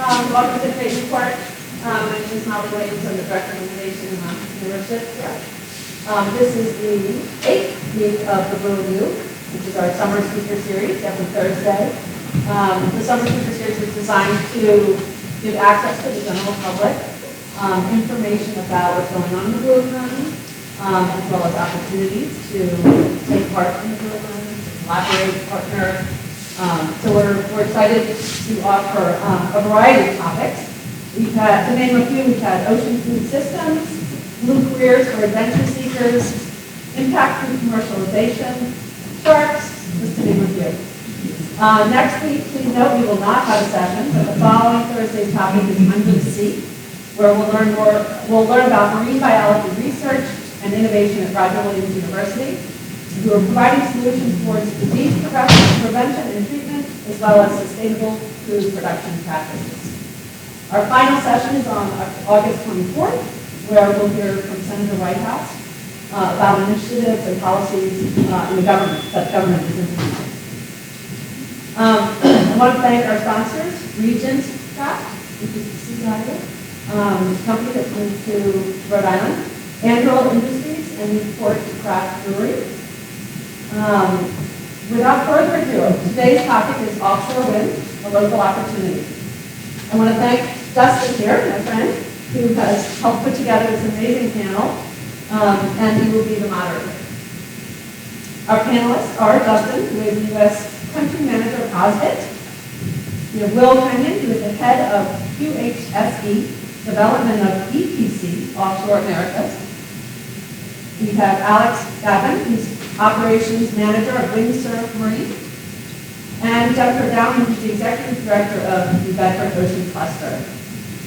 Welcome to Great Newport. My name is Molly Williams. I'm the Director of Innovation and Membership here. This is the 8th week of the Blue and You, which is our summer speaker series every Thursday. The summer speaker series is designed to give access to the general public, information about what's going on in the Blue Economy, as well as opportunities to take part in the Blue Economy, collaborate, partner. So we're excited to offer a variety of topics. We've had, to name a few, we've had ocean food systems, blue careers for adventure seekers, impact through commercialization, sharks, just to name a few. Next week, please note we will not have a session, but the following Thursday's topic is Under the Sea, where we'll learn about marine biology research and innovation at Roger Williams University, who are providing solutions towards disease prevention and treatment, as well as sustainable food production practices. Our final session is on August 24th, where we'll hear from Senator Whitehouse about initiatives and policies in the government that government is implementing. I want to thank our sponsors, Regent Craft, which is the CIO, company that moved to Rhode Island, Andrew Industries, and Newport Craft Brewery. Without further ado, today's topic is offshore wind, a local opportunity. I want to thank Dustin here, my friend, who has helped put together this amazing panel, and he will be the moderator. Our panelists are Dustin, who is the U.S. Country Manager of OSBIT. We have Will Kenyon, who is the head of QHSE, Development of EPC, Offshore Americas. We have Alex Gavin, who's Operations Manager of Windsurf Marine, and Jennifer Downing, who's the Executive Director of the Bedford Ocean Cluster.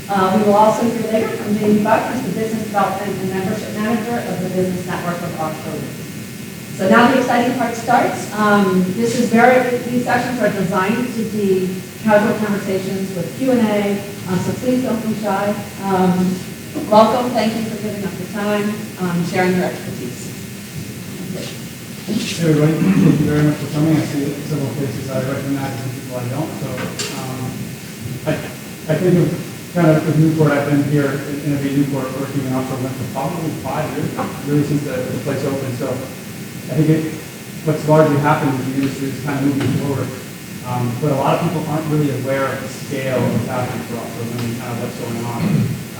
We will also hear later from Jamie Buck, who's the Business Development and Membership Manager of the Business Network of Offshore Wind. So now the exciting part starts. These sessions are designed to be casual conversations with Q&A, so please don't be shy. Welcome, thank you for giving up your time, sharing your expertise. Hey everybody, thank you very much for coming. I see several faces I recognize and people I don't. So I think of kind of with Newport, I've been here in Innovate Newport working in offshore wind for probably 5 years, really since the place opened. So I think what's largely happened with the industry is kind of moving forward. But a lot of people aren't really aware of the scale of what's happening for offshore wind and kind of what's going on.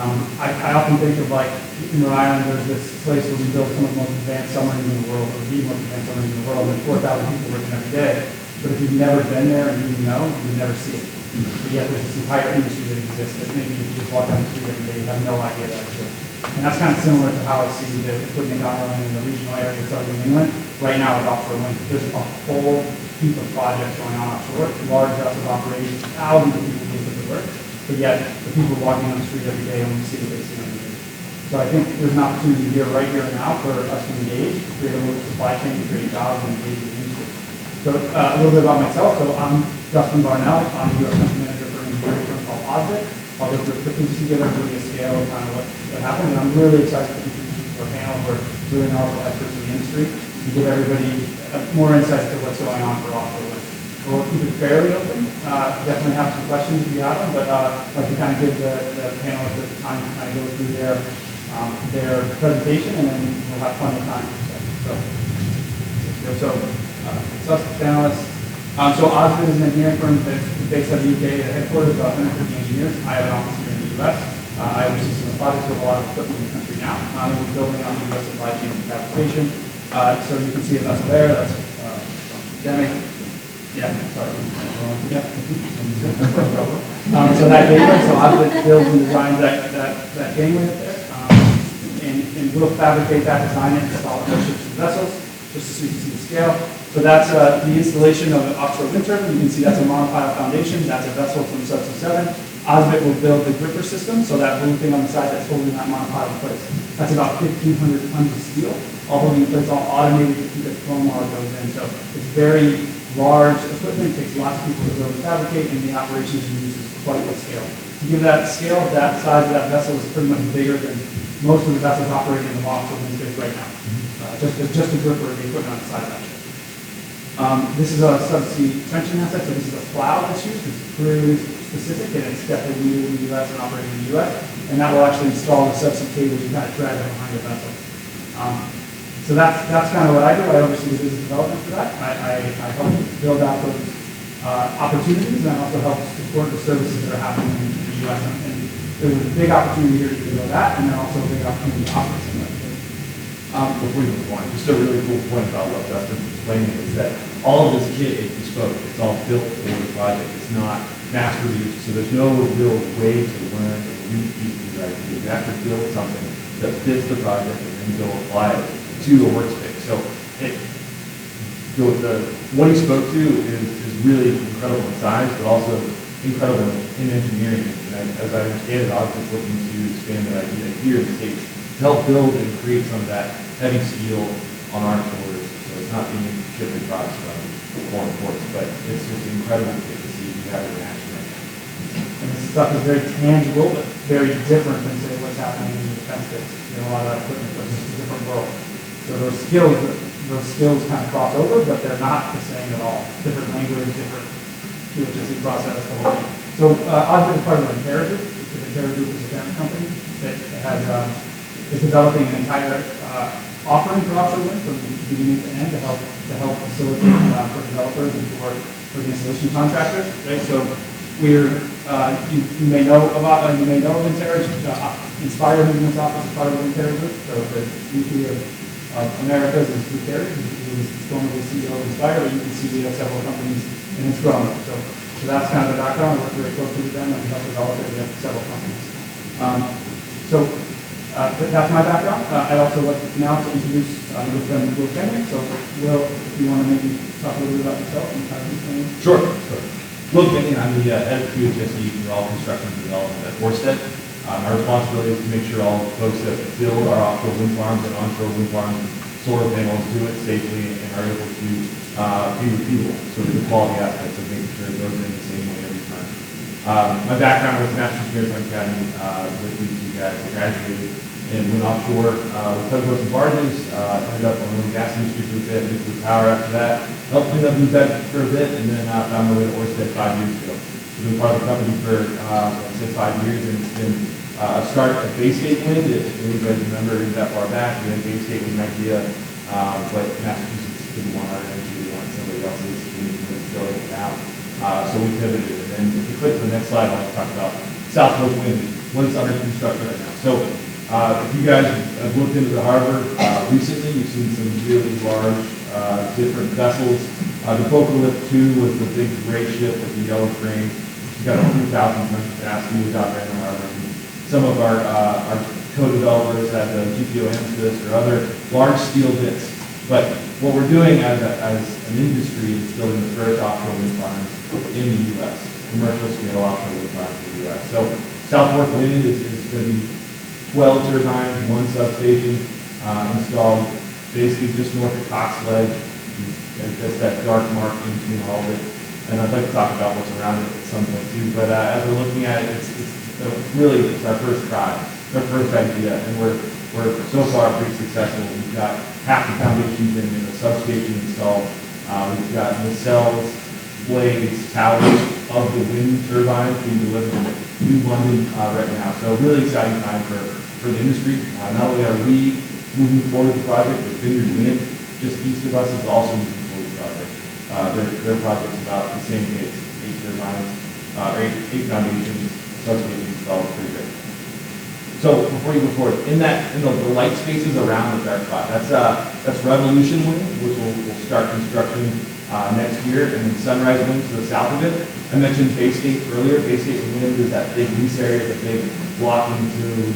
I often think of, like, in Rhode Island, there's this place where we build some of the most advanced submarines in the world, or the most advanced submarines in the world, and 4,000 people working every day. But if you've never been there and you know, you would never see it. But yet there's this entire industry that exists that maybe if you just walk down the street every day, you have no idea that exists. And that's kind of similar to how I see the equipment island in the regional area of southern New England. Right now with offshore wind, there's a whole heap of projects going on offshore, large vessels operations, thousands of people doing the work. But yet, the people walking on the street every day only see what they see on the news. So I think there's an opportunity here, right here and now, for us to engage, to create a local supply chain, to create jobs, and engage in the industry. So a little bit about myself. So I'm Justin Barnell. I'm the U.S. Country Manager for an engineering firm called OSBIT. I'll go through quickly just to give everybody a scale of kind of what happened. And I'm really excited to introduce our panel. We're really knowledgeable experts in the industry to give everybody more insights to what's going on for offshore wind. We'll keep it fairly open. Definitely have some questions if you have them, but I'd like to kind of give the panelists the time to kind of go through their presentation, and then we'll have plenty of time for questions. So us panelists. So OSBIT is an engineering firm that's based out of the UK. The headquarters of 150 engineers. I have an office here in the US. I oversee some projects with a lot of equipment in the country now. We're building on the US supply chain and fabrication. So you can see a vessel there. That's Demi. Yeah, sorry. Yeah. So that gateway, so OSBIT builds and designs that gateway up there. And we'll fabricate that, design it, install it on ships and vessels, just so you can see the scale. So that's the installation of an offshore wind turbine. You can see that's a monopile foundation. That's a vessel from Subsea 7. OSBIT will build the gripper system, so that blue thing on the side that's holding that monopile in place. That's about 1,500 tons of steel, all holding in place, all automated to keep it flowing while it goes in. So it's very large equipment, takes lots of people to build and fabricate, and the operations uses quite a scale. To give that scale, that size of that vessel is pretty much bigger than most of the vessels operating in the offshore wind space right now. Just a gripper of the equipment on the side of that ship. This is a subsea trenching asset, so this is a plow that's used. It's clearly specific, and it's definitely new in the U.S. and operating in the U.S., and that will actually install the subsea cables and kind of drag them behind the vessel. So that's kind of what I do. I oversee the business development for that. I help build out those opportunities, and I also help support the services that are happening in the U.S. And there's a big opportunity here to do that, and then also a big opportunity to operate some of that. Before you move on, just a really cool point about what Dustin's explaining is that all of this kit is bespoke. It's all built for the project. It's not mass produced, so there's no real way to learn or read pieces of ideas. You have to build something that fits the project and then go apply it to a workspace. So what he spoke to is really incredible in size, but also incredible in engineering. And as I understand it, Ogden's looking to expand that idea here in the States to help build and create some of that heavy steel on our shores. So it's not being shipped across from foreign ports, but it's just incredible to see you have it in action right now. And this stuff is very tangible, but very different than, say, what's happening in the defense space. You know, a lot of that equipment, but it's a different world. So those skills kind of cross over, but they're not the same at all. Different language, different QHSE process, the whole thing. So Osborne is part of the Terra Group. The Terra Group is a parent company that is developing an entire offering for offshore wind from beginning to end to help facilitate for developers and for the installation contractors. Right. So you may know of Terra. Inspire Movements Office is part of the Terra Group. So the VP of Americas is Drew Carey, who is formerly CEO of Inspire, but you can see we have several companies and it's growing. So that's kind of the background. We work very closely with them and we help develop it. We have several companies. That's my background. I'd also like now to introduce my friend Will Kenyon. So Will, if you want to maybe talk a little bit about yourself and kind of explain. Sure. Will Kenyon, I'm the head of QHSE for all construction and development at Ørsted. Our responsibility is to make sure all the folks that build our offshore wind farms and onshore wind farms and solar panels do it safely and are able to be repeatable. So the quality aspects of making sure it goes in the same way every time. My background was Master's Maritime Academy with these two guys. I graduated in went offshore with tugboats and barges. Ended up on the oil and gas industry for a bit, nuclear power after that. Helped clean up that for a bit, and then found my way to Ørsted 5 years ago. We've been part of the company for, like I said, 5 years, and it's been a start at Bay State Wind. If you guys remember that far back, we had Bay State Wind idea, but Massachusetts didn't want our energy, they wanted somebody else's, we was building it out. So we pivoted, and then if you click to the next slide, I want to talk about Southwest Wind, what's under construction right now. So if you guys have looked into the harbor recently, you've seen some really large different vessels. The Focal Lift 2 was the big gray ship with the yellow frame. It's got a few thousand tons of capacity with Random Harbor. Some of our co-developers had the GPO Amethyst or other large steel bits. But what we're doing as an industry is building the first offshore wind farms in the U.S., commercial scale offshore wind farms in the U.S. So Southwest Wind is going to be 12 turbines, one substation installed basically just north of Cox Ledge. That's that dark mark in between all of it. And I'd like to talk about what's around it at some point too. But as we're looking at it, it's our first try, our first idea, and we're so far pretty successful. We've got half the foundations in the substation installed. We've got nacelles, blades, towers of the wind turbines being delivered to London right now. So really exciting time for the industry. Not only are we moving forward with the project, but Vineyard Wind, just east of us, is also moving forward with the project. Their project's about the same pace, 8 turbines, 8 foundations, substation installed, pretty good. So before you go forward, in the light spaces around the dark spot, that's Revolution Wind, which will start construction next year, and then Sunrise Wind to the south of it. I mentioned Bay State earlier. Bay State Wind is that big lease area, the big blocking to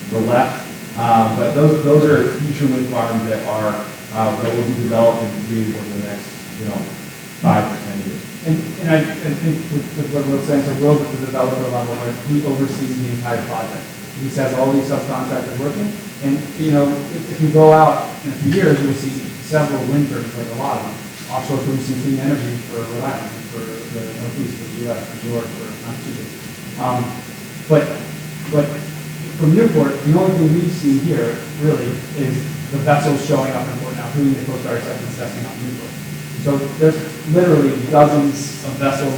the left. But those are future wind farms that will be developed and created over the next 5 to 10 years. And I think with what Will's saying, so Will's at the developer level, where he oversees the entire project. He has all these subcontractors working, and if you go out in a few years, you'll see several wind turbines, like a lot of them, offshore producing clean energy for Rhode Island, for the Northeast, for the U.S., for Georgia, for Massachusetts. But from Newport, the only thing we see here really is the vessels showing up in port now, including the Coast Guard acceptance testing on Newport. So there's literally dozens of vessels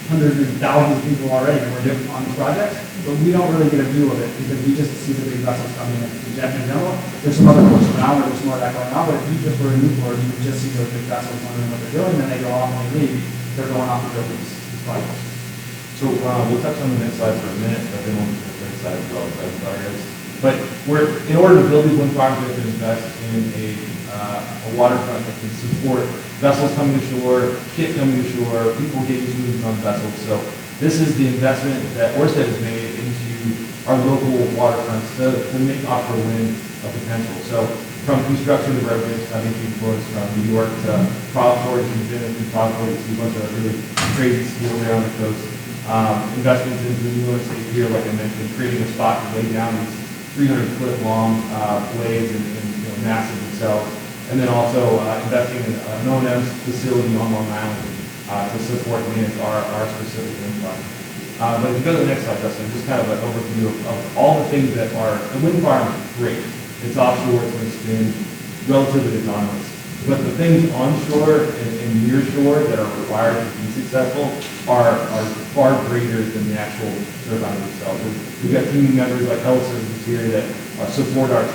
hundreds and thousands of people already working on these projects, but we don't really get a view of it because we just see the big vessels coming in general. There's some other ports around where there's more of that going on, but if you just were in Newport, you would just see those big vessels wondering what they're doing, then they go off and they leave. They're going off to build these projects. So we'll touch on the next slide for a minute, but then we'll move to the next slide as well, as areas. But in order to build these wind farms, we have to invest in a waterfront that can support vessels coming ashore, kit coming ashore, people getting to and from vessels. So this is the investment that Ørsted has made into our local waterfronts to make offshore wind a potential. So from construction to residents, I think you've flows from New York to Offshore, you've been in Offshore, you see a bunch of really crazy steel there on the coast. Investments into the new estate here, like I mentioned, creating a spot to lay down these 300-foot long blades and massive themselves. And then also investing in an O&M facility on Long Island to support and manage our specific wind farm. But if you go to the next slide, Justin, just kind of an overview of all the things that are, the wind farm is great. It's offshore, it's going to spin, relatively autonomous. But the things onshore and near shore that are required to be successful are far greater than the actual turbines themselves. We've got team members like health services here that support our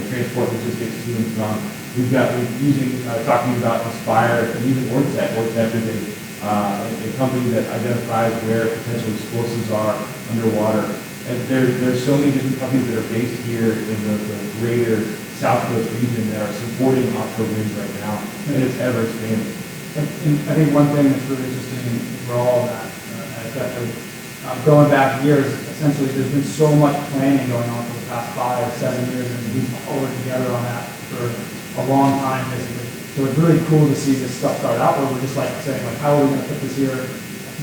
transport logistics to and from. We're talking about Inspire and even Ørsted. Ørsted is a company that identifies where potential explosives are underwater. And there's so many different companies that are based here in the greater South Coast region that are supporting offshore wind right now, and it's ever expanding. And I think one thing that's really interesting for all of that, especially going back years, essentially there's been so much planning going on for the past 5-7 years, and we've all worked together on that for a long time, basically. So it's really cool to see this stuff start out where we're just like saying, like, how are we going to put this here?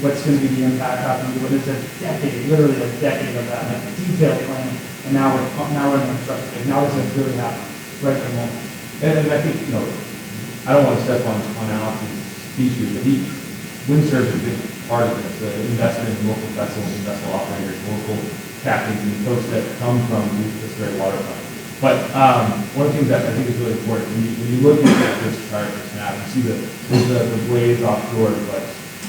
What's going to be the impact? How can we do it? There's a decade, literally a decade of that, like detailed planning, and now we're in the construction phase. Now this is really happening right at the moment. And I think, I don't want to step on Alex's speech here, but Windsurf is a big part of this, the investment in local vessels and vessel operators, local captains, and folks that come from this very waterfront. But one of the things that I think is really important, when you look at this chart, this map, you see the blades offshore, but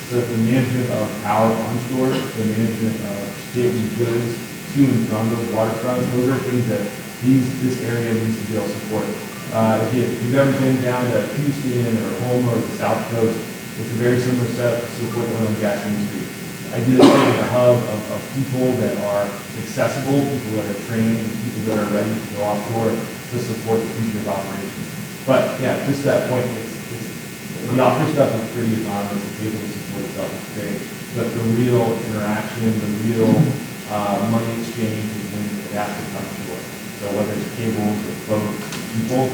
the management of power onshore, the management of getting goods to and from those waterfronts, those are things that this area needs to be able to support. If you've ever been down to Houston or Houma or the South Coast, it's a very similar setup to support the oil and gas industry. Ideally, creating a hub of people that are accessible, people that are trained, people that are ready to go offshore to support the future of operations. But yeah, just that point, the offshore stuff is pretty autonomous. It's able to support itself. It's great. But the real interaction, the real money exchange is when it has to come shore. So whether it's cables or boats, people,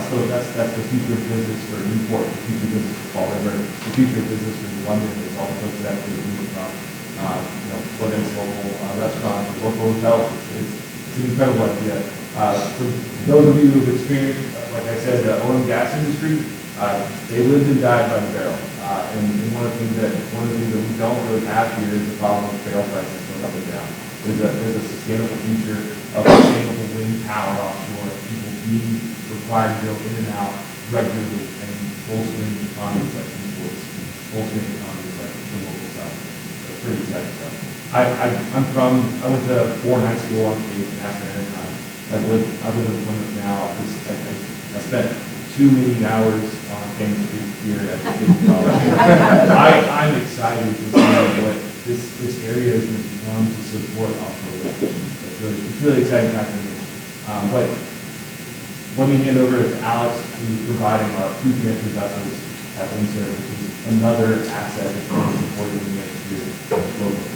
so that's the future of business for Newport, the future of business for Fall River, the future of business for London is all the folks that actually move from, whether it's local restaurants, local hotels. It's an incredible idea. For those of you who've experienced, like I said, the oil and gas industry, they lived and died by the barrel. And one of the things that we don't really have here is the problem with barrel prices going up and down. There's a sustainable future of sustainable wind power offshore, people being required to go in and out regularly and bolstering economies like Newport's, bolstering economies like the local South. So pretty exciting stuff. I went to Warren High School on Cape and after time. I live in Plymouth now. I spent too many hours on Main Street here at the State College. I'm excited to see what this area is going to become to support offshore wind. It's really exciting time for me. But let me hand over to Alex, who's providing our crew transfer vessels at Windsurf, which is another asset that's being supported in the next year locally.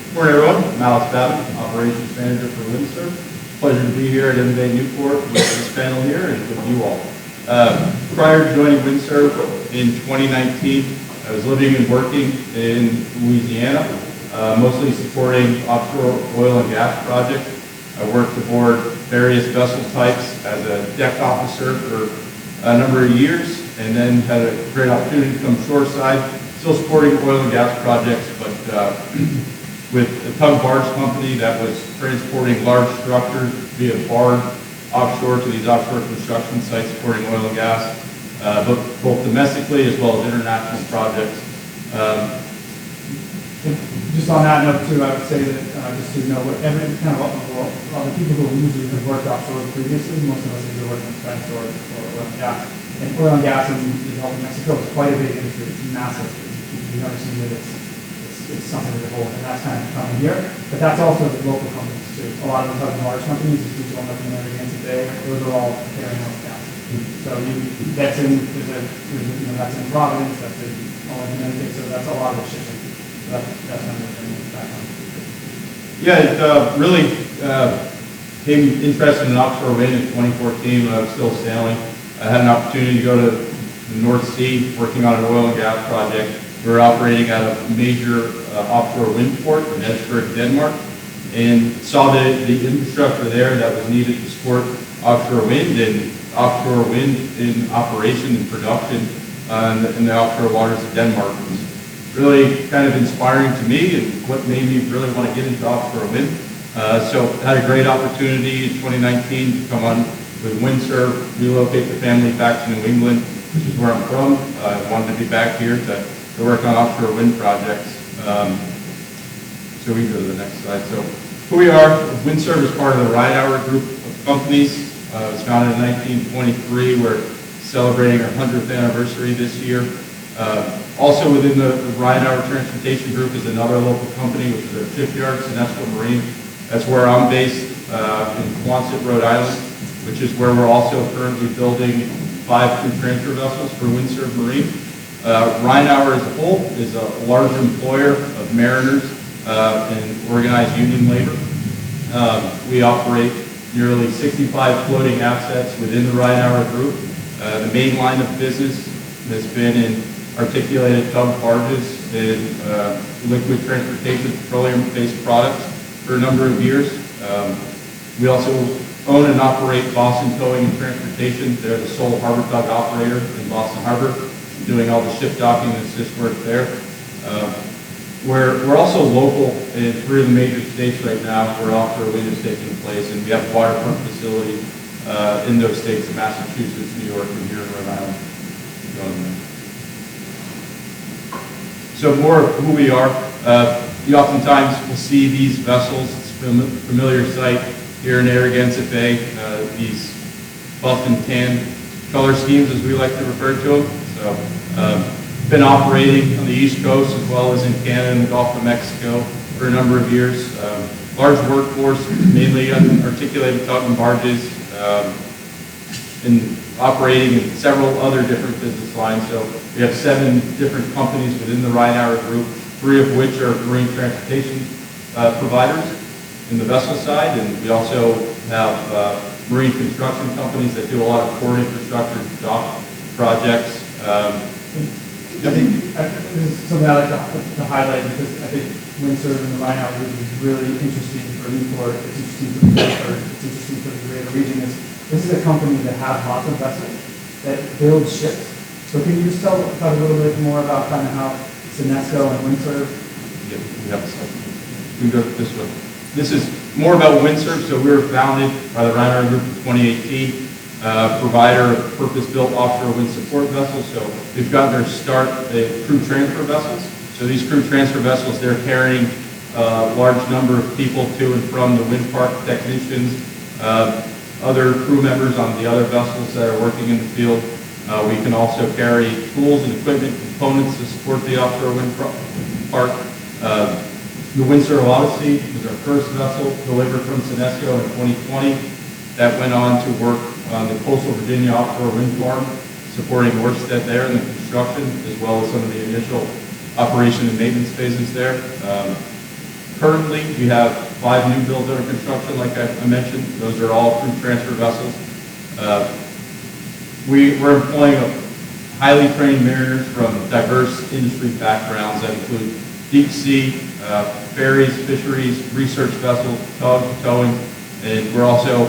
Good morning, everyone. I'm Alex Babbitt, Operations Manager for Windsurf. Pleasure to be here at MMA Newport with this panel here and with you all. Prior to joining Windsurf in 2019, I was living and working in Louisiana, mostly supporting offshore oil and gas projects. I worked aboard various vessel types as a deck officer for a number of years, and then had a great opportunity to come shoreside, still supporting oil and gas projects, but with a tug barge company that was transporting large structures via barge offshore to these offshore construction sites supporting oil and gas, both domestically as well as international projects. Just on that note too, I would say that, just so you know, every kind of the people who usually have worked offshore previously, most of us either work in defense or oil and gas. And oil and gas in the Gulf of Mexico is quite a big industry. It's massive. You've never seen it. It's something to behold, and that's kind of coming here. But that's also the local companies too. A lot of the large companies, the people like in Narragansett Bay, those are all carrying out gas. So that's in that's in Providence, that's in Oregon, so that's a lot of the shipping. So that's kind of the background. Yeah, it really became interested in offshore wind in 2014 when I was still sailing. I had an opportunity to go to the North Sea working on an oil and gas project. We were operating at a major offshore wind port in Esbjerg, Denmark, and saw the infrastructure there that was needed to support offshore wind in operation and production in the offshore waters of Denmark. It was really kind of inspiring to me and what made me really want to get into offshore wind. So had a great opportunity in 2019 to come on with Windsurf, relocate the family back to New England, which is where I'm from. I wanted to be back here to work on offshore wind projects. So we can go to the next slide. So who we are, Windsurf is part of the Ridehour group of companies. It was founded in 1923. We're celebrating our 100th anniversary this year. Also within the Ridehour Transportation Group is another local company, which is our shipyard, Senesco Marine. That's where I'm based in Quonset, Rhode Island, which is where we're also currently building 5 crew transfer vessels for Windsurf Marine. Ridehour as a whole is a large employer of mariners and organized union labor. We operate nearly 65 floating assets within the Ridehour group. The main line of business has been in articulated tug barges and liquid transportation petroleum-based products for a number of years. We also own and operate Boston Towing and Transportation. They're the sole harbor tug operator in Boston Harbor, doing all the ship docking and assist work there. We're also local in 3 of the major states right now where offshore wind is taking place, and we have a waterfront facility in those states, Massachusetts, New York, and here in Rhode Island. So more of who we are. You oftentimes will see these vessels. It's a familiar sight here in Narragansett Bay, these buff and tan color schemes, as we like to refer to them. So, been operating on the East Coast as well as in Canada and the Gulf of Mexico for a number of years. Large workforce, mainly on articulated tug and barges, and operating in several other different business lines. So we have 7 different companies within the Ridehour group, 3 of which are marine transportation providers in the vessel side, and we also have marine construction companies that do a lot of core infrastructure dock projects. I think this is something I like to highlight because I think Windsurf and the Ridehour group is really interesting for Newport. It's interesting for the Bedford. It's interesting for the greater region. This is a company that has lots of vessels that build ships. So can you just talk a little bit more about kind of how Senesco and Windsurf? Yeah, we have a slide. We can go this way. This is more about Windsurf. So we were founded by the Ridehour Group in 2018. Provider of purpose-built offshore wind support vessels. So we've gotten their start at crew transfer vessels. So these crew transfer vessels, they're carrying a large number of people to and from the wind park, technicians, other crew members on the other vessels that are working in the field. We can also carry tools and equipment components to support the offshore wind park. The Windsurf Odyssey was our first vessel delivered from Senesco in 2020. That went on to work on the coastal Virginia offshore wind farm, supporting Ørsted there in the construction, as well as some of the initial operation and maintenance phases there. Currently, we have 5 new builds under construction, like I mentioned. Those are all crew transfer vessels. We're employing highly trained mariners from diverse industry backgrounds that include deep sea, ferries, fisheries, research vessels, towing, and we're also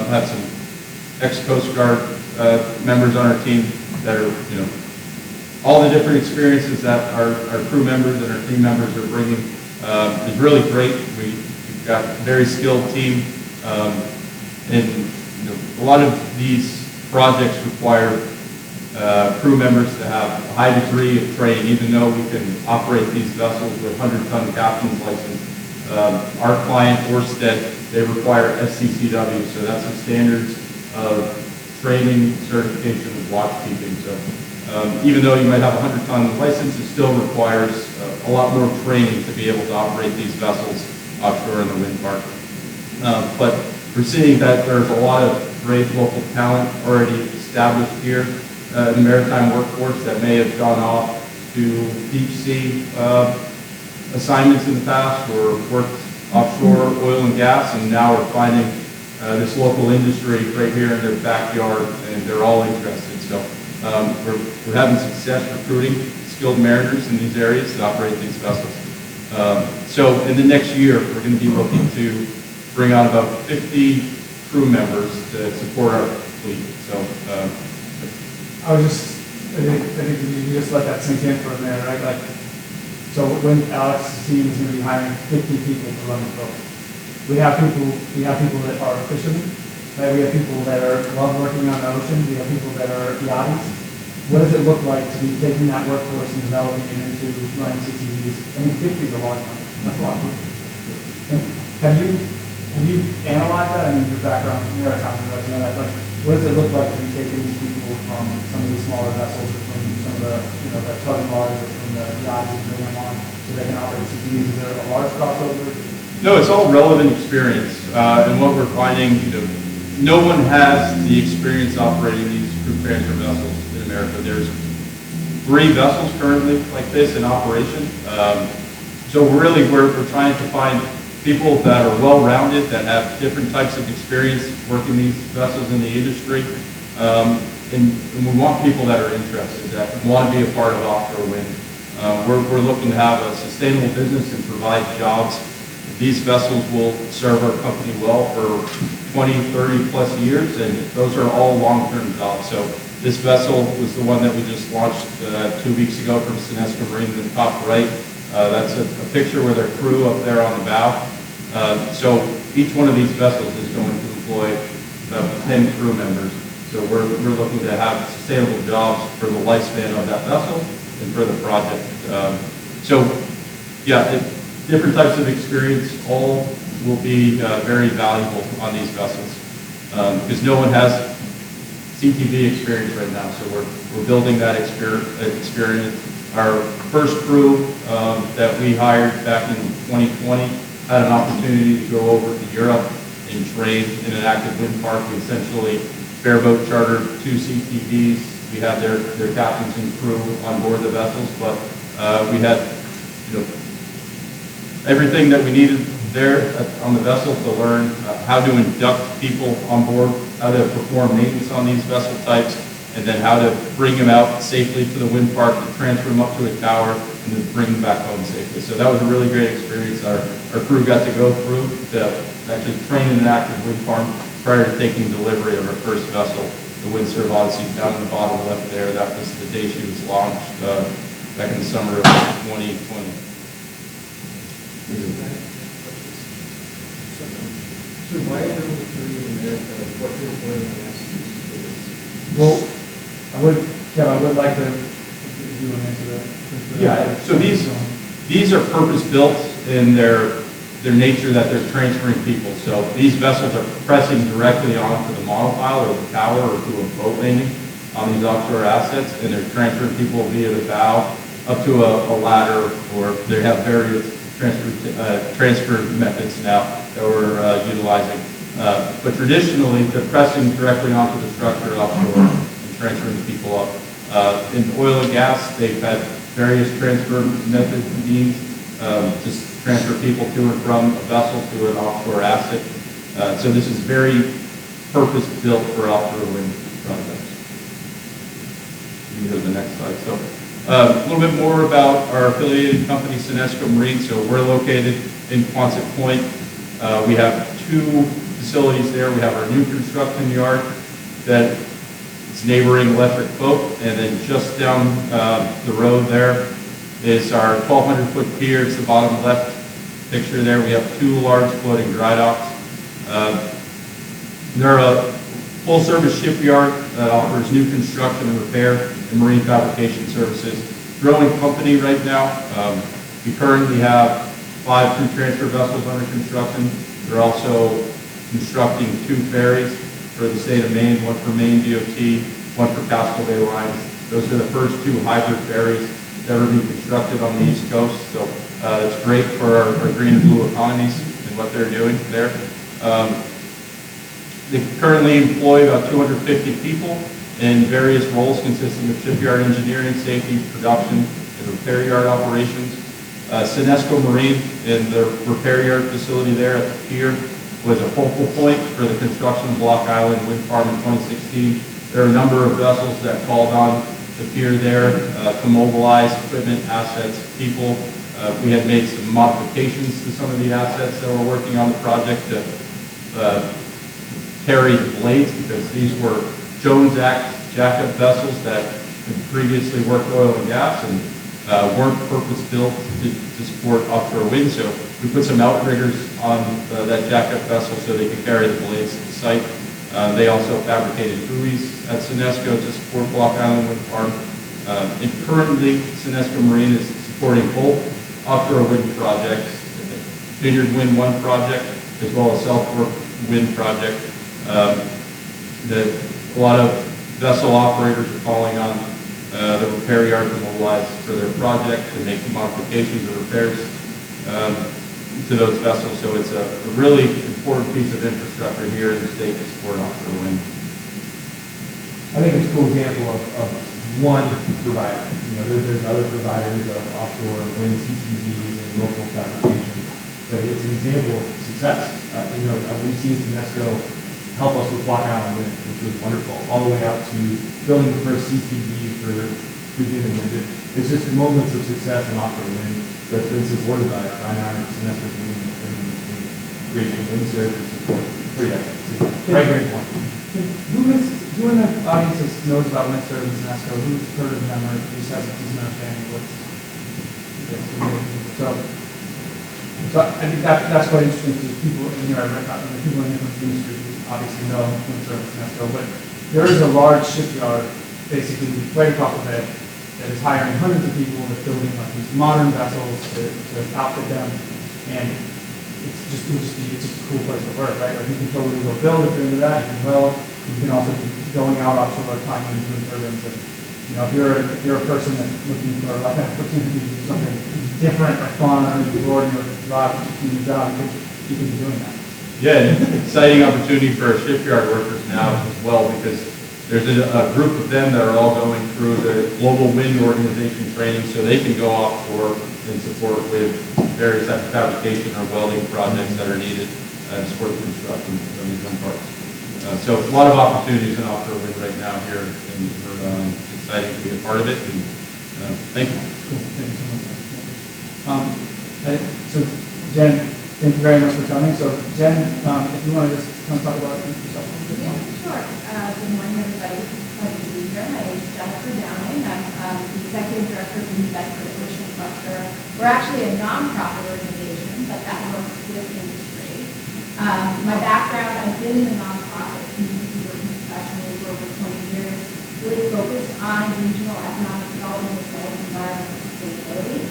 have some ex-Coast Guard members on our team that are, all the different experiences that our crew members and our team members are bringing is really great. We've got a very skilled team, and a lot of these projects require crew members to have a high degree of training, even though we can operate these vessels with 100-ton captain's license. Our client, Ørsted, they require SCCW, so that's the standards of training, certification, and watch keeping. So even though you might have a 100-ton license, it still requires a lot more training to be able to operate these vessels offshore in the wind park. But we're seeing that there's a lot of great local talent already established here in the maritime workforce that may have gone off to deep sea assignments in the past or worked offshore oil and gas, and now are finding this local industry right here in their backyard, and they're all interested. So we're having success recruiting skilled mariners in these areas that operate these vessels. So in the next year, we're going to be looking to bring on about 50 crew members to support our fleet. So I think you just let that sink in for a minute, right? Like, so when Alex's team is going to be hiring 50 people to run the boat, we have people that are fishermen, right? We have people that love working on the ocean. We have people that are yachties. What does it look like to be taking that workforce and developing it into running CTVs? I mean, 50 is a lot of money. That's a lot of money. And have you analyzed that? I mean, your background, your accounting, you know, that, like, what does it look like to be taking these people from some of these smaller vessels, or from some of the, you know, the tugging bars, or from the yachts, and bring them on so they can operate CTVs? Is there a large crossover? no, it's all relevant experience, and what we're finding, you know, no one has the experience operating these crew transfer vessels in America. There's 3 vessels currently like this in operation. So really, we're trying to find people that are well-rounded, that have different types of experience working these vessels in the industry, and we want people that are interested, that want to be a part of offshore wind. We're looking to have a sustainable business and provide jobs. These vessels will serve our company well for 20, 30 plus years, and those are all long-term jobs. So this vessel was the one that we just launched 2 weeks ago from Senesco Marine in the top right. That's a picture with our crew up there on the bow. So each one of these vessels is going to employ about 10 crew members. So we're looking to have sustainable jobs for the lifespan of that vessel and for the project. So yeah, different types of experience all will be very valuable on these vessels because no one has CTV experience right now. So we're building that experience. Our first crew that we hired back in 2020 had an opportunity to go over to Europe and train in an active wind park. We essentially bareboat chartered 2 CTVs. We had their captains and crew on board the vessels, but we had, you know, everything that we needed there on the vessel to learn how to induct people on board, how to perform maintenance on these vessel types, and then how to bring them out safely to the wind park, to transfer them up to a tower, and then bring them back home safely. So that was a really great experience our crew got to go through to actually train in an active wind farm prior to taking delivery of our first vessel, the Windsurf Odyssey, down in the bottom left there. That was the day she was launched back in the summer of 2020. So why are we doing in America? What is oil and gas? Well, Kevin, I would like to, if you want to answer that. Yeah, so these are purpose-built in their nature that they're transferring people. So these vessels are pressing directly onto the monopile or the tower or to a boat landing on these offshore assets, and they're transferring people via the bow up to a ladder, or they have various transfer methods now that we're utilizing. But traditionally, they're pressing directly onto the structure offshore and transferring people up. In oil and gas, they've had various transfer methods and means, just transfer people to and from a vessel to an offshore asset. So this is very purpose-built for offshore wind projects. You can go to the next slide. So a little bit more about our affiliated company, Senesco Marine. So we're located in Quonset Point. We have 2 facilities there. We have our new construction yard that is neighboring Electric Boat, and then just down the road there is our 1,200-foot pier. It's the bottom left picture there. We have 2 large floating dry docks. They're full-service shipyard that offers new construction and repair and marine fabrication services. Growing company right now. We currently have 5 crew transfer vessels under construction. They're also constructing 2 ferries for the state of Maine, one for Maine DOT, one for Casco Bay Lines. Those are the first 2 hybrid ferries that are being constructed on the East Coast. So it's great for our green and blue economies and what they're doing there. They currently employ about 250 people in various roles consisting of shipyard engineering, safety, production, and repair yard operations. Senesco Marine in the repair yard facility there at the pier was a focal point for the construction of Block Island Wind Farm in 2016. There are a number of vessels that called on the pier there to mobilize equipment, assets, people. We had made some modifications to some of the assets that were working on the project to carry the blades, because these were Jones Act jackup vessels that had previously worked oil and gas and weren't purpose-built to support offshore wind. So we put some outriggers on that jackup vessel so they could carry the blades to the site. They also fabricated buoys at Senesco to support Block Island Wind Farm. And currently, Senesco Marine is supporting both offshore wind projects, Vineyard Wind 1 project, as well as South Fork Wind project. A lot of vessel operators are calling on the repair yard to mobilize for their project and make modifications or repairs to those vessels. So it's a really important piece of infrastructure here in the state to support offshore wind. I think it's a cool example of one provider. You know, there's other providers of offshore wind CCVs and local fabrication, but it's an example of success. We've seen Senesco help us with Block Island Wind, which was wonderful, all the way out to building the first CCV for Virginia Wind. It's just moments of success in offshore wind that's been supported by NIR and Senesco and Great Wind Service support. Pretty excellent. Great point. Who in the audience knows about wind service and Senesco? Who's heard of them or just has a decent understanding of what's so I think that's quite interesting to people in here, the people in the industry who obviously know wind service and Senesco, but there is a large shipyard basically right across the bay that is hiring hundreds of people and building like these modern vessels to outfit them, and it's a cool place to work, right? Like you can totally go build if you're into that, you can weld, you can also be going out offshore climbing into wind turbines, and if you're a person that's looking for like an opportunity to do something different or fun or bored in your job, you can be doing that. Yeah, and exciting opportunity for our shipyard workers now as well, because there's a group of them that are all going through the Global Wind Organization training, so they can go offshore and support with various types of fabrication or welding projects that are needed to support the construction of these wind parks. So a lot of opportunities in offshore wind right now here, and we're excited to be a part of it. And thank you. Cool. Thank you so much. So Jen, thank you very much for coming. So Jen, if you want to just come talk about yourself. Yeah, sure. Good morning, everybody. Pleasure to be here. My name is Jennifer Downing. I'm the Executive Director of the New Bedford Ocean Cluster. We're actually a nonprofit organization, but that works with industry. My background, I've been in the nonprofit community working professionally for over 20 years, really focused on regional economic development as well as environmental sustainability.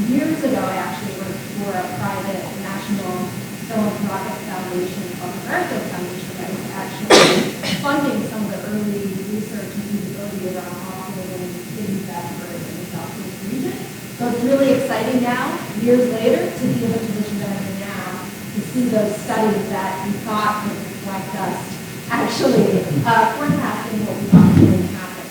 Years ago, I actually worked for a private national philanthropic foundation called the Garfield Foundation that was actually funding some of the early research and feasibility around offshore wind in Bedford and the Southeast region. So it's really exciting now, years later, to be in the position that I'm in now, to see those studies that we thought would reflect us actually forecasting what we thought was going to happen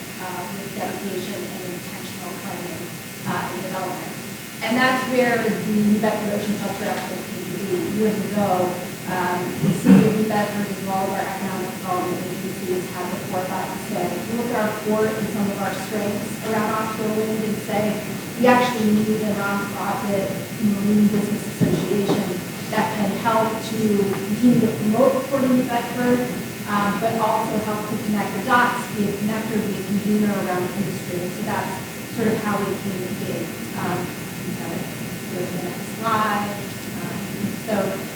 with dedication and intentional planning and development. And that's where the New Bedford Ocean Cluster actually came to be. Years ago, the city of New Bedford as well as our economic development agencies had the forethought to say, look at our port and some of our strengths around offshore wind and say, we actually need a nonprofit marine business association that can help to continue to promote the port of New Bedford, but also help to connect the dots, be a connector, be a convener around the industry. And so that's sort of how we came to be. Go to the next slide. So,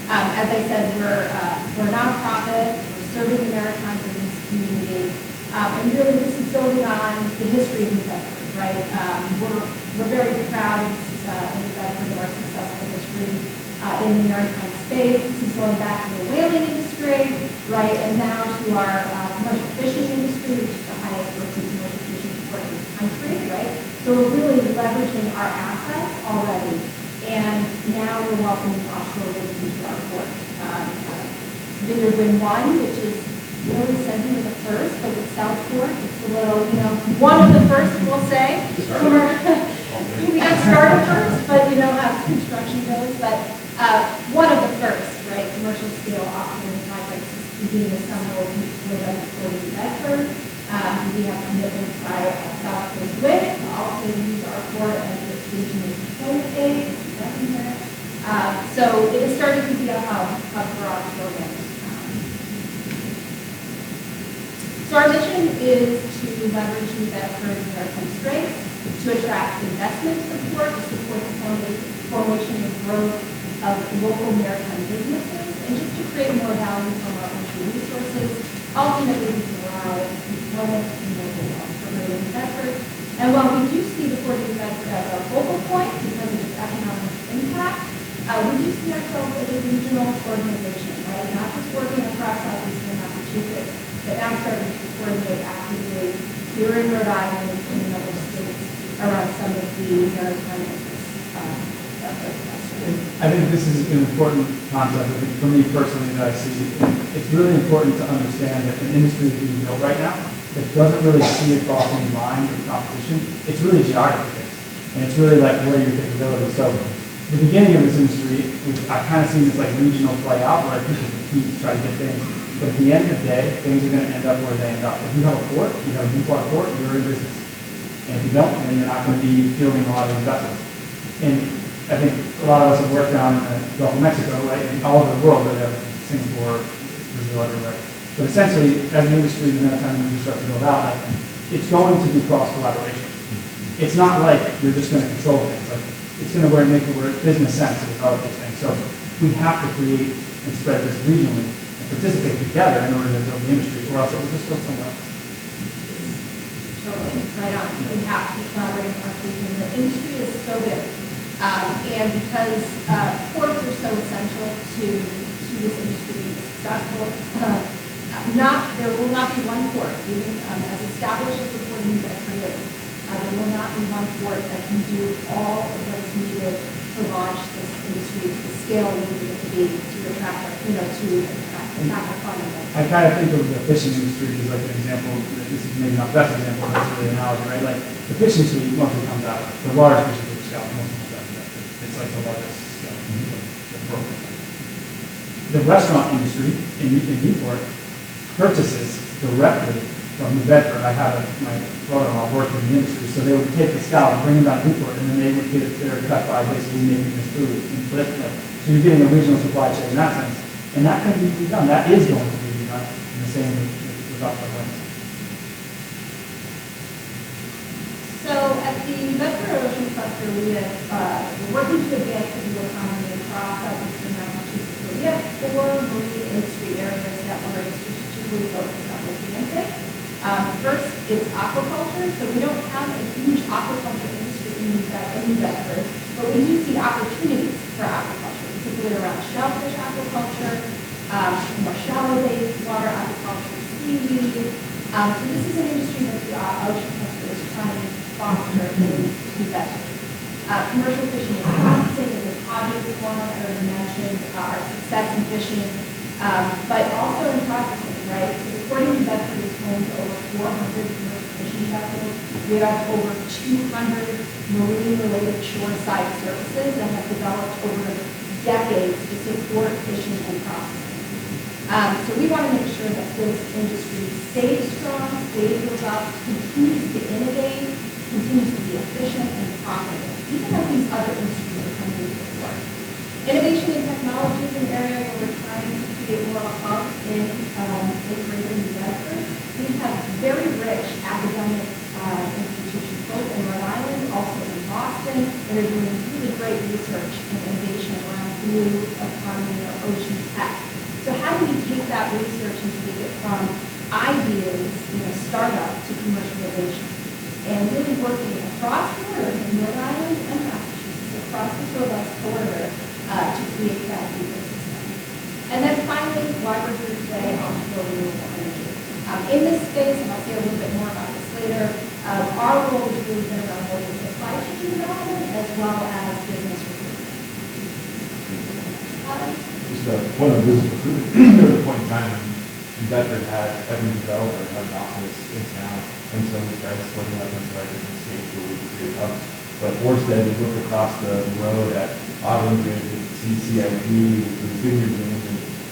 as I said, we're a nonprofit. We're serving the maritime business community. And really, this is building on the history of New Bedford, right? We're very proud of New Bedford and our successful history in the maritime space. This is going back to the whaling industry, right? And now to our commercial fishing industry, which is the highest grossing commercial fishing port in the country, right? So we're really leveraging our assets already. And now we're welcoming offshore wind into our port. Vineyard Wind 1, which is really sending the first, but it's Southport. It's a little, one of the first, we'll say. We got started first, but how construction goes. But one of the first, right, commercial scale offshore wind projects is being assembled with us for New Bedford. We have commitments by South Coast Wind to also use our port as a station and deployment base. So it is starting to be a hub for offshore wind. So our mission is to leverage New Bedford's maritime strengths to attract investment support, to support the formation and growth of local maritime businesses, and just to create more value from our ocean resources. Ultimately, we can allow employment and local wealth for New Bedford. And while we do see the Port of New Bedford as our focal point because of its economic impact, we do see ourselves as a regional organization, right? Not just working across southeastern Massachusetts, but now starting to coordinate actively here in Rhode Island and in other states around some of the maritime interests of the country. I think this is an important concept. I think for me personally that I see, it's really important to understand that an industry is being built right now that doesn't really see across any lines of competition. It's really geography based, and it's really like where your capability. So the beginning of this industry, I've kind of seen this like regional play out where people compete to try to get things. But at the end of the day, things are going to end up where they end up. If you have a port, you have a deep water port, you're in business. And if you don't, then you're not going to be fielding a lot of these vessels. And I think a lot of us have worked down in the Gulf of Mexico, right? And all over the world, where they have Singapore, Brazil, everywhere. But essentially, as the industry and the maritime industry start to build out, it's going to be cross-collaboration. It's not like you're just going to control things. Like, it's going to make it where business sense to develop these things. So we have to create and spread this regionally participate together in order to build the industry, or else it will just go somewhere else. Totally, right on. We have to collaborate across the region. The industry is so big, and because ports are so essential to this industry being successful, there will not be one port, even as established as the Port of New Bedford is. There will not be one port that can do all of what's needed to launch this industry to the scale we need it to be to attract, I kind of think of the fishing industry as like an example. This is maybe not the best example, but it's really an analogy, right? Like the fishing fleet mostly comes out, the large fishing fleet scale mostly comes out of that. It's like the largest scale. The restaurant industry in Newport purchases directly from New Bedford. I had my brother-in-law worked in the industry, so they would take the scallop and bring them down to Newport, and then they would get it there cut by basically making this food and flip it. So you're getting a regional supply chain in that sense. And that can be redone. That is going to be redone in the same with offshore wind. So at the New Bedford Ocean Cluster, we're working to advance the blue economy across southeastern Massachusetts. So we have 4 marine industry areas that we're strategically focused on advancing. First is aquaculture. So we don't have a huge aquaculture industry in New Bedford, but we do see opportunities for aquaculture, particularly around shellfish aquaculture, more shallow-based water aquaculture, seaweed. So this is an industry that the ocean cluster is trying to foster in New Bedford. Commercial fishing and processing is an obvious one I already mentioned, our success in fishing, but also in processing, right? So the Port of New Bedford is home to over 400 commercial fishing vessels. We have over 200 marine-related shoreside services that have developed over decades to support fishing and processing. So we want to make sure that this industry stays strong, stays robust, continues to innovate, continues to be efficient and profitable, even as these other industries are coming into the work. Innovation and technology is an area where we're trying to create more of a hub in Greater New Bedford. We have very rich academic institutions, both in Rhode Island, also in Boston, that are doing really great research and innovation around blue economy or ocean tech. So how do we take that research and take it from ideas, startup to commercialization? And really working across the border in Rhode Island and Massachusetts, across the robust border to create that ecosystem. And then finally, why we're here today on renewable energy. In this space, and I'll say a little bit more about this later, our role has really been around both the supply chain development as well as business recruitment. Just a point of business recruitment. There was a point in time when New Bedford had every developer had an office in town, and so we started splitting up into our different states where we could create hubs. But Orsted, we looked across the road at Oppurtunity, CCIP, the Vineyard Zones,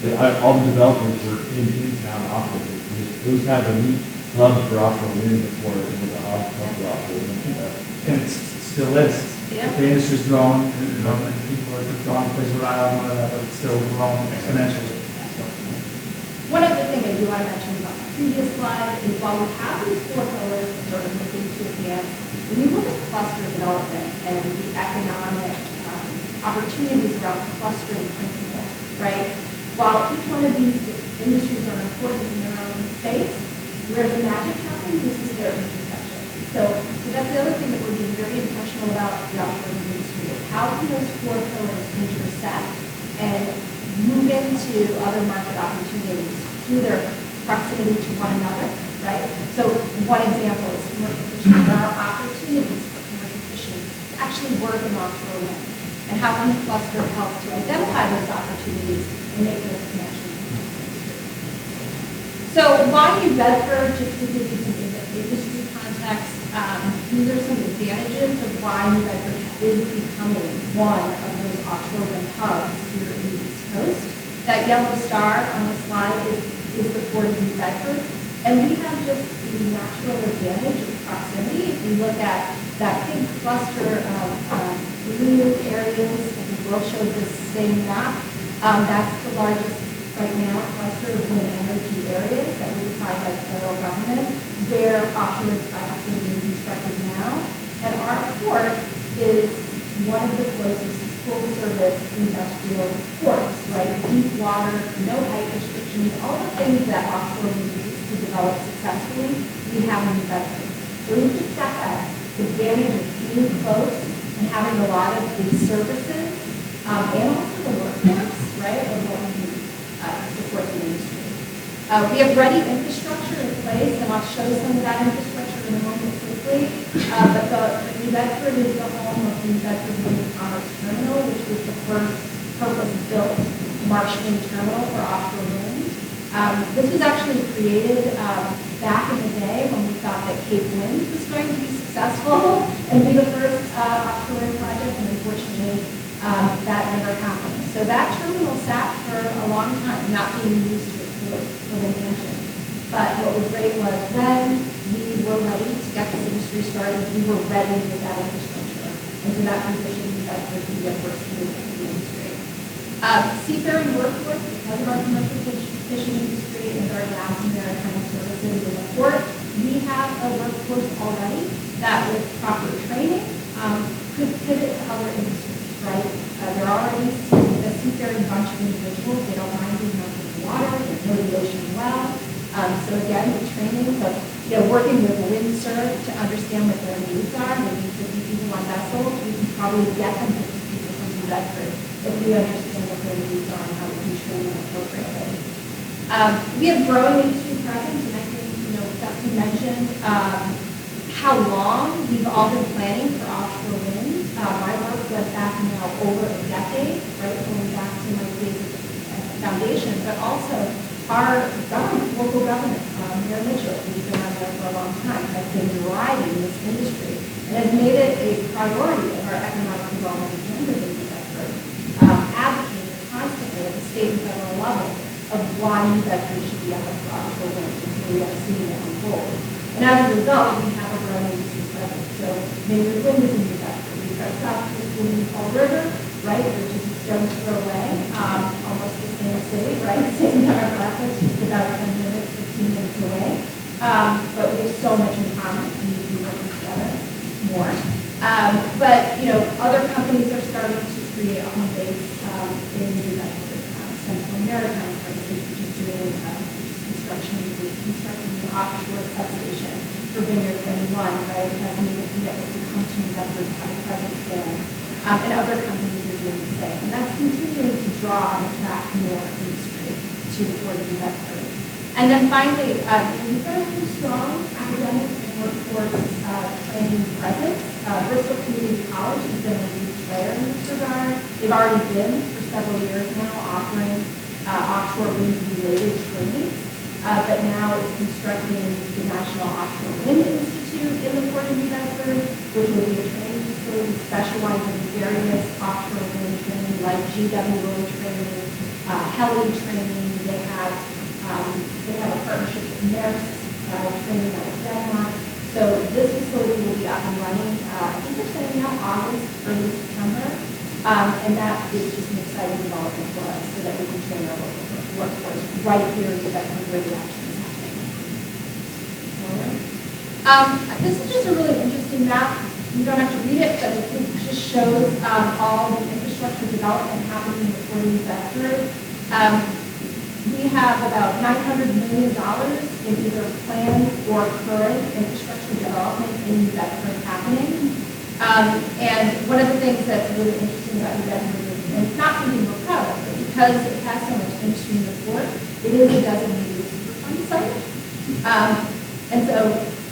and all the developers were in town operating. It was kind of a neat hub for offshore wind before it was a hub for offshore wind. And it still is. Yeah. The industry's grown, and people are growing places where I don't know that, but it's still growing exponentially. So, One other thing I do want to mention about the previous slide is while we have these 4 pillars sort of looking to advance, when you look at cluster development and the economic opportunities around clustering principles, right? While each one of these industries are important in their own space, where the magic happens, this is their intersection. So that's the other thing that we're being very intentional about the offshore industry is how can those 4 pillars intersect and move into other market opportunities through their proximity to one another, right? So one example is commercial fishing. There are opportunities for commercial fishing to actually work in offshore wind. And how can the cluster help to identify those opportunities and make those connections? So why New Bedford, just to give you some industry context, these are some advantages of why New Bedford is becoming one of those offshore wind hubs here in the East Coast. That yellow star on the slide is the port of New Bedford. And we have just the natural advantage of proximity. If you look at that big cluster of blue areas, I think Will showed this same map, that's the largest right now cluster of wind energy areas that we define by the federal government, where offshore wind projects are being constructed now. And our port is one of the closest full-service industrial ports, right? Deep water, no height restrictions, all the things that offshore wind needs to develop successfully, we have in New Bedford. So we just got that advantage of being close and having a lot of these services, and also the workforce, right, of what we need to support the industry. We have ready infrastructure in place, and I'll show some of that infrastructure in a moment quickly. But the New Bedford is the home of the New Bedford Wind and Commerce Terminal, which was the first purpose-built Marshland terminal for offshore wind. This was actually created back in the day when we thought that Cape Wind was going to be successful and be the first offshore wind project, and unfortunately that never happened. So that terminal sat for a long time, not being used to its full intention. But what was great was when we were ready to get this industry started, we were ready with that infrastructure. And so that positioned us to be the first move in the industry. Seafaring workforce, because of our commercial fishing industry and our gas and maritime services in the port, we have a workforce already that with proper training could pivot to other industries, right? They're already a seafaring bunch of individuals. They don't mind being out in the water, they know the ocean well. So again, with training, so working with Windsurf to understand what their needs are. They need 50 people on vessels. We can probably get them 50 people from New Bedford if we understand what their needs are and how we can train them appropriately. We have growing industry presence, and I think Dustin mentioned how long we've all been planning for offshore wind. My work went back now over a decade, right, going back to my days at the foundation, but also our government, local government, Mayor Mitchell, who's been on there for a long time, has been driving this industry and has made it a priority of our economic development agenda in New Bedford, advocating constantly at the state and federal level of why New Bedford should be out for offshore wind, and we are seeing it unfold. And as a result, we have a growing industry presence. So Vineyard Wind is in New Bedford. We've got South Coast Wind in Fall River, right, which is a stone's throw away, almost the same city, right, same demographics, just about 10 minutes, 15 minutes away. But we have so much in common, and we need to be working together more. But, other companies are starting to create a home base in New Bedford, Central Maritime Services, which is doing constructing the offshore substation for Vineyard Wind 1, right? It hasn't even been able to come to New Bedford to have a presence there. And other companies are doing the same. And that's continuing to draw and attract more industry to the Port of New Bedford. And then finally, we've got a really strong academic and workforce training presence. Bristol Community College has been a huge player in this regard. They've already been for several years now offering offshore wind-related training, but now it's constructing the National Offshore Wind Institute in the Port of New Bedford, which will be a training facility specializing in various offshore wind training, like GWO training, heli training. They have a partnership with NERS, training out of Denmark. So this facility will be up and running, I think they're saying now August, early September. And that is just an exciting development for us so that we can train our local workforce right here in the Bedford where the action is happening. This is just a really interesting map. You don't have to read it, but it just shows all the infrastructure development happening in the Port of New Bedford. We have about $900 million in either planned or current infrastructure development in New Bedford happening. And one of the things that's really interesting about New Bedford is, and it's not something we're proud of, but because it has so much industry in the port, it is a designated Superfund site. And so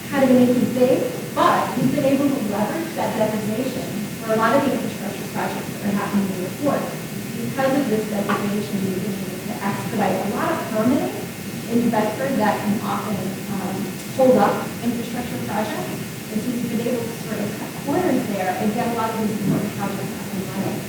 kind of an interesting thing, but we've been able to leverage that designation for a lot of the infrastructure projects that are happening in the port. Because of this designation, we've been able to expedite a lot of permitting in New Bedford that can often hold up infrastructure projects. And so we've been able to sort of cut corners there and get a lot of these important projects up and running.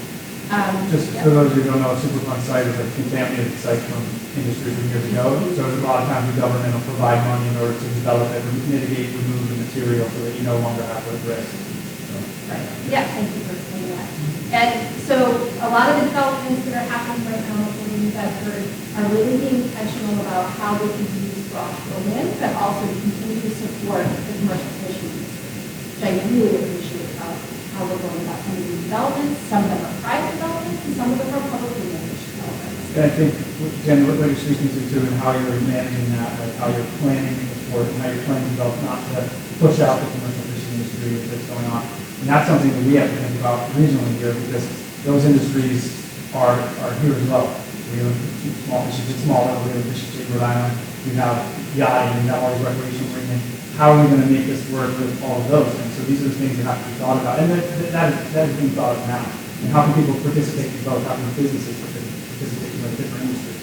Just for those of you who don't know, a Superfund site is a contaminated site from industry from years ago. So a lot of times the government will provide money in order to develop it, mitigate, remove the material so that you no longer have those risks. So. Right. Yeah, thank you for saying that. And so a lot of the developments that are happening right now in New Bedford are really being intentional about how they can be used for offshore wind, but also to continue to support the commercial fishing industry, which I really appreciate about how we're going about some of these developments. Some of them are private developments, and some of them are publicly managed developments. And I think, Jen, what you're speaking to too, and how you're managing that, like how you're planning the port and how you're planning to develop not to push out the commercial fishing industry that's going on. And that's something that we have to think about regionally here because those industries are here as well. We have small fishing at small level, we have fishing at Rhode Island, we have yachting, we have all these recreational marine. How are we going to make this work with all of those things? So these are the things that have to be thought about. And that is being thought of now. And how can people participate in both? How can businesses participate in those different industries?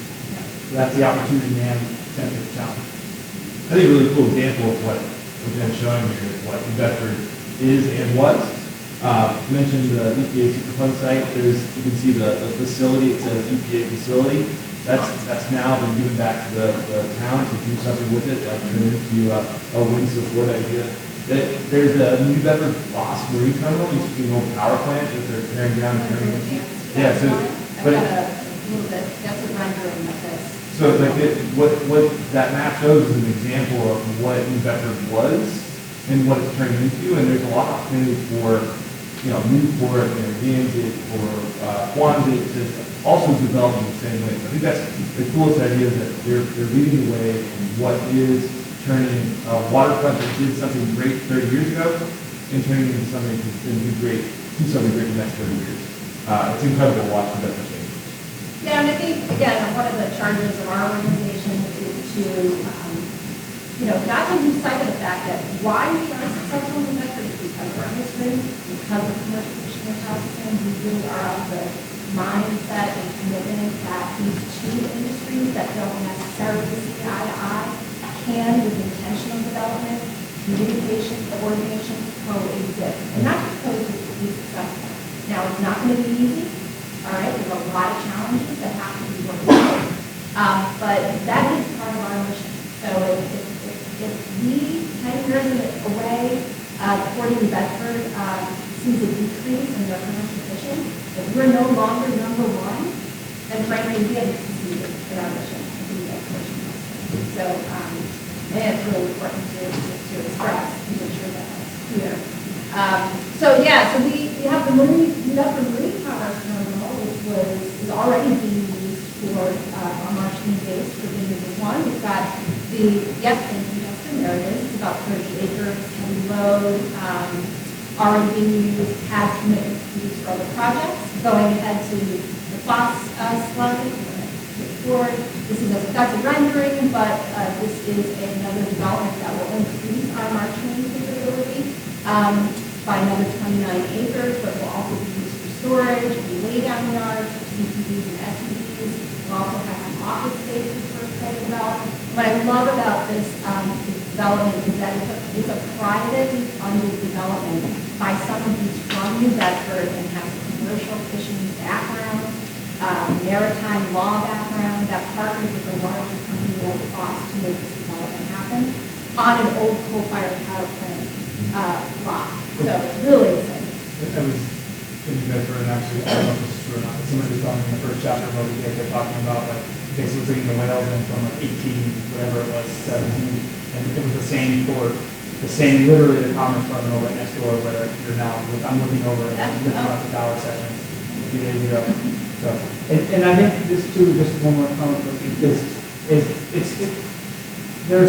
So that's the opportunity and potential challenge. I think a really cool example of what Jen's showing here is what New Bedford is and was. You mentioned the EPA Superfund site. You can see the facility. It says EPA facility. That's now been given back to the town to do something with it, like turn it into a wind support idea. There's the New Bedford Lost Marine Terminal, used to be an old power plant that they're tearing down and turning into. Yeah, so I've got a little bit, that's a rendering of this. So like what that map shows is an example of what New Bedford was and what it's turning into, and there's a lot of opportunity for Newport and Gansett or Quonset to also develop in the same way. So I think that's the coolest idea is that they're leading the way in what is turning waterfront that did something great 30 years ago and turning into something that's going to do something great in the next 30 years. It's incredible to watch the Bedford change. Yeah, and I think, again, one of the charges of our organization is to, not to lose sight of the fact that why we are successful in Bedford is because of our history, because of commercial fishing and processing. We really are of the mindset and commitment that these two industries that don't necessarily see eye to eye can, with intentional development, communication, coordination, coexist. And not just coexist, but be successful. Now, it's not going to be easy. All right, there's a lot of challenges that have to be worked out. But that is part of our mission. So if we, 10 years away, Port of New Bedford sees a decrease in their commercial fishing, if we're no longer number one, then frankly, we haven't succeeded in our mission to be a commercial fishing. So, and it's really important to express and make sure that that's clear. So we have the New Bedford Marine Commerce Terminal, which is already being used for was on marching base for vineyard one. We've got the, yes, thank you, Justin, there it is. It's about 30 acres, heavy load, already being used, has commitments to use for other projects. Going ahead to the Fox slide, forward. This is that's a rendering, but this is another development that will increase our marching capability by another 29 acres, but will also be used for storage, lay down yards for CTVs and SUVs. We'll also have some office spaces for excited about. What I love about this development is that it's a privately funded development by someone who's from New Bedford and has a commercial fishing background, maritime law background, that partnered with a larger company like Fox to make this development happen on an old coal-fired power plant lot. So it's really exciting. I was in New Bedford, and actually, I don't know if this is true or not, but somebody was telling me in the first chapter about the they're talking about, like, basically bringing the whales in from like 18, whatever it was, 17, and it was the same port, the same, literally the commerce terminal right next door where you're now, I'm looking over and looking at the tower section a few days ago. So, and I think this too, just one more comment, there's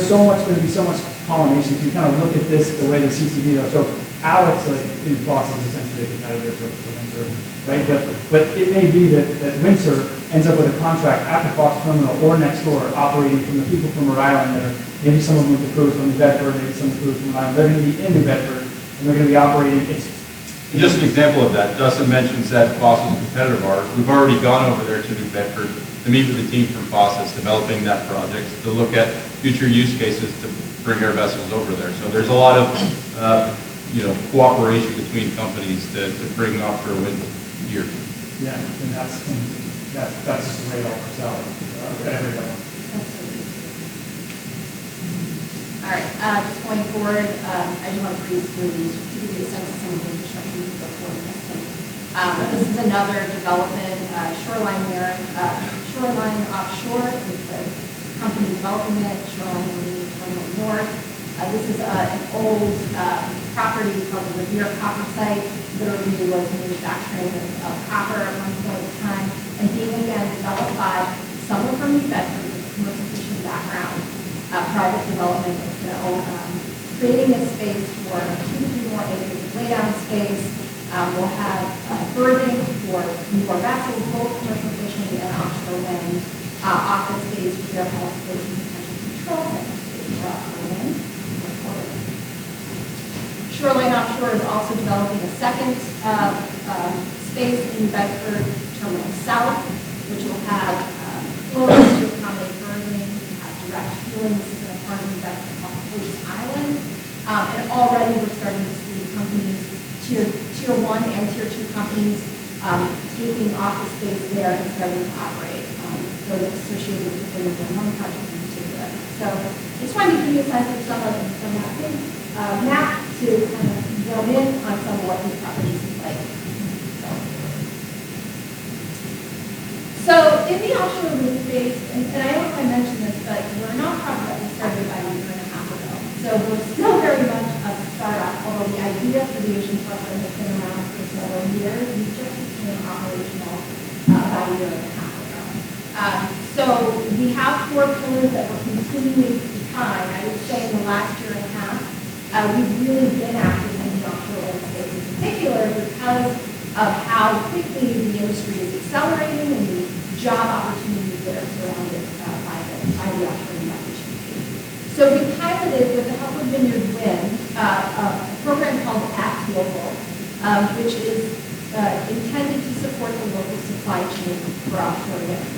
so much, going to be so much pollination. So you kind of look at this the way the CCD does. So Alex, like, in Fox is essentially a competitor for Windsor, right? But it may be that Windsor ends up with a contract at the Fox terminal or next door operating from the people from Rhode Island that are, maybe some of them with the crews from New Bedford, maybe some crews from Rhode Island. They're going to be in New Bedford, and they're going to be operating. Just an example of that, Dustin mentions that Foss is a competitor of ours. We've already gone over there to New Bedford to meet with the team from Foss that's developing that project, to look at future use cases to bring our vessels over there. So there's a lot of cooperation between companies to bring offshore wind here. Yeah, and that's just the way it all works out at every level. All right, just going forward, I just want to breeze through these to give you a sense of some of the infrastructure before we get to this is another development, Shoreline Offshore is the company developing it, Shoreline Marine Terminal North. This is an old property called the Revere Copper Site. Literally was manufacturing of copper at one point in time, and being again developed by someone from New Bedford with a commercial fishing background. Private development is creating a space for 2 to 3 more acres of laydown space. We'll have berthing for more vessels, both commercial fishing and offshore wind, office space, warehouse space, and potential control center space for offshore wind. Shoreline Offshore is also developing a second space in Bedford Terminal South, which will have flows to accommodate berthing, direct fueling. This is an apartment investment called Coast Island. And already we're starting to see companies, tier 1 and tier 2 companies, taking office space there and starting to operate. So it's associated with the one project in particular. So I just wanted to give you a sense of some of that big map to kind of zone in on some of what these properties look like. So in the offshore wind space, and I don't know if I mentioned this, but we're a nonprofit that we started about a year and a half ago. So we're still very much a startup, although the idea for the Ocean Cluster has been around for several years. We just became operational about a year and a half ago. So we have 4 pillars that we're continuing to define. I would say in the last year and a half, we've really been active in the offshore wind space in particular because of how quickly the industry is accelerating and the job opportunities that are surrounded by the offshore wind opportunity. So we piloted, with the help of Vineyard Wind, a program called Act Local, which is intended to support the local supply chain for offshore wind.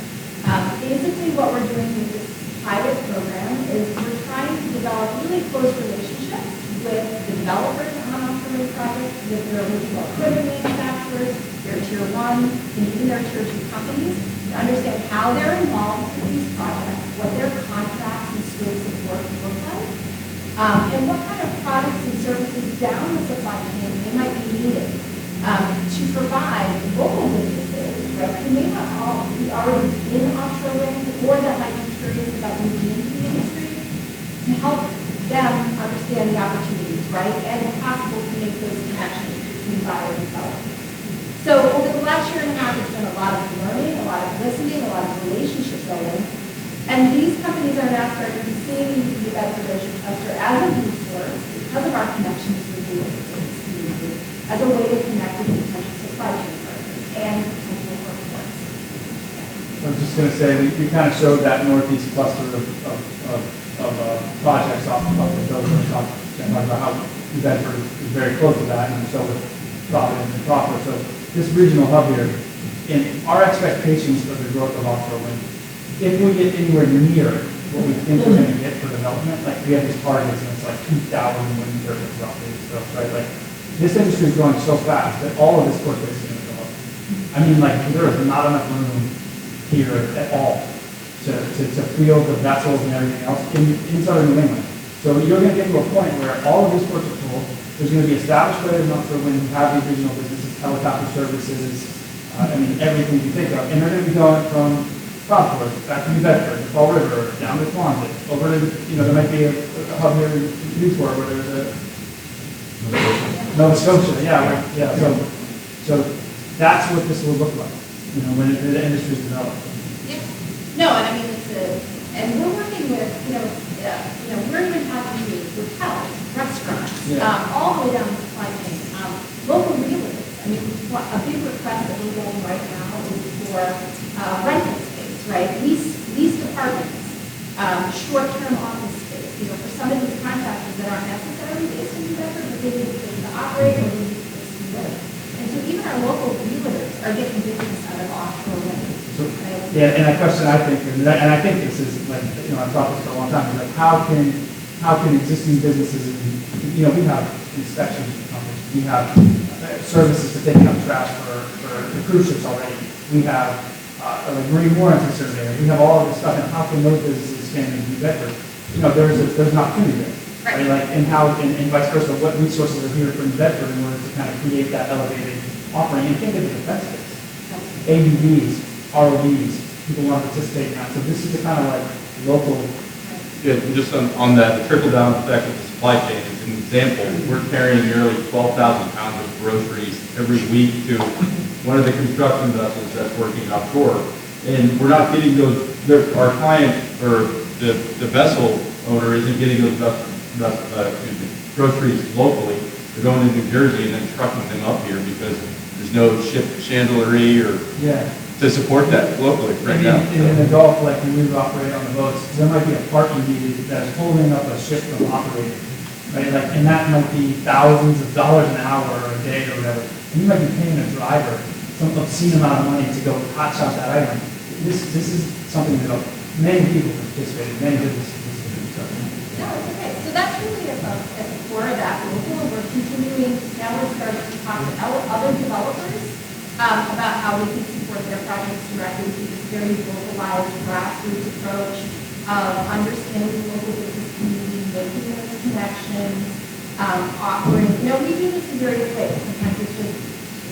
Basically what we're doing with this pilot program is we're trying to develop really close relationships with the developers on offshore wind projects, with their original equipment manufacturers, their tier 1, and even their tier 2 companies, to understand how they're involved in these projects, what their contracts and scopes of work look like, and what kind of products and services down the supply chain they might be needed to provide local businesses, right, who may not all be already in offshore wind or that might be curious about moving into the industry, to help them understand the opportunities, right, and if possible to make those connections between buyer and seller. So over the last year and a half, it's been a lot of learning, a lot of listening, a lot of relationship companies are now starting to see the Bedford Ocean Cluster as a resource because of our connections to the business community, as a way to connect with potential supply chain partners and potential workforce. I was just going to say, we kind of showed that northeast cluster of projects off the coast. We talked about how New Bedford is very close to that, and so with Providence and Crawford. So this regional hub here, in our expectations for the growth of offshore wind, if we get anywhere near what we think we're going to get for development, like we have these targets and it's like 2,000 wind turbines roughly, so, right? Like this industry is growing so fast that all of this port base is going to go up. I mean, like there is not enough room here at all to field the vessels and everything else in southern New England. So you're going to get to a point where all of these ports are full. There's going to be established players in offshore wind who have these regional businesses, helicopter services, I mean, everything you think of. And they're going to be going from Crawford, back to New Bedford, to Fall River, down to Swansea, over to, there might be a hub here in Newport where there's a Nova Scotia, yeah. So that's what this will look like, when the industry's developed. Yeah. No, and I mean, and we're working with, we're even talking to hotels, restaurants, all the way down the supply chain, local realtors. I mean, a big request that we're getting right now is for rental space, right? Lease apartments, short-term office space, for some of these contractors that aren't necessarily based in New Bedford, but they need a place to operate or they need a place to live. And so even our local realtors are getting business out of offshore wind. Yeah, and a question I think, and I think this is like, I've thought this for a long time, is like how can existing businesses, we have inspection companies, we have services for taking up trash for the cruise ships already, we have like marine warranty surveyors, we have all of this stuff, and how can those businesses expand into New Bedford? There's an opportunity there. Right. Like, and vice versa, what resources are here for New Bedford in order to kind of create that elevated offering, and think of the defense space. ABVs, ROVs, people want to participate in that. So this is the kind of like local. Yeah, and just on that, the trickle-down effect of the supply chain, as an example, we're carrying nearly 12,000 pounds of groceries every week to one of the construction vessels that's working offshore. And we're not getting those, our client, or the vessel owner isn't getting those groceries locally. They're going to New Jersey and then trucking them up here because there's no ship chandlery or to support that locally right now. In the Gulf, like when we operate on the boats, there might be a part you needed that's holding up a ship from operating, right? Like, and that might be thousands of dollars an hour or a day or whatever. And you might be paying a driver some obscene amount of money to go hot shot that item. This is something that many people participate in, many businesses. No, it's okay. So that's really at the core of that local. We're continuing, now we're starting to talk to other developers about how we can support their projects directly through this very localized grassroots approach of understanding the local business community, making those connections, offering, we do this in various ways. Sometimes it's just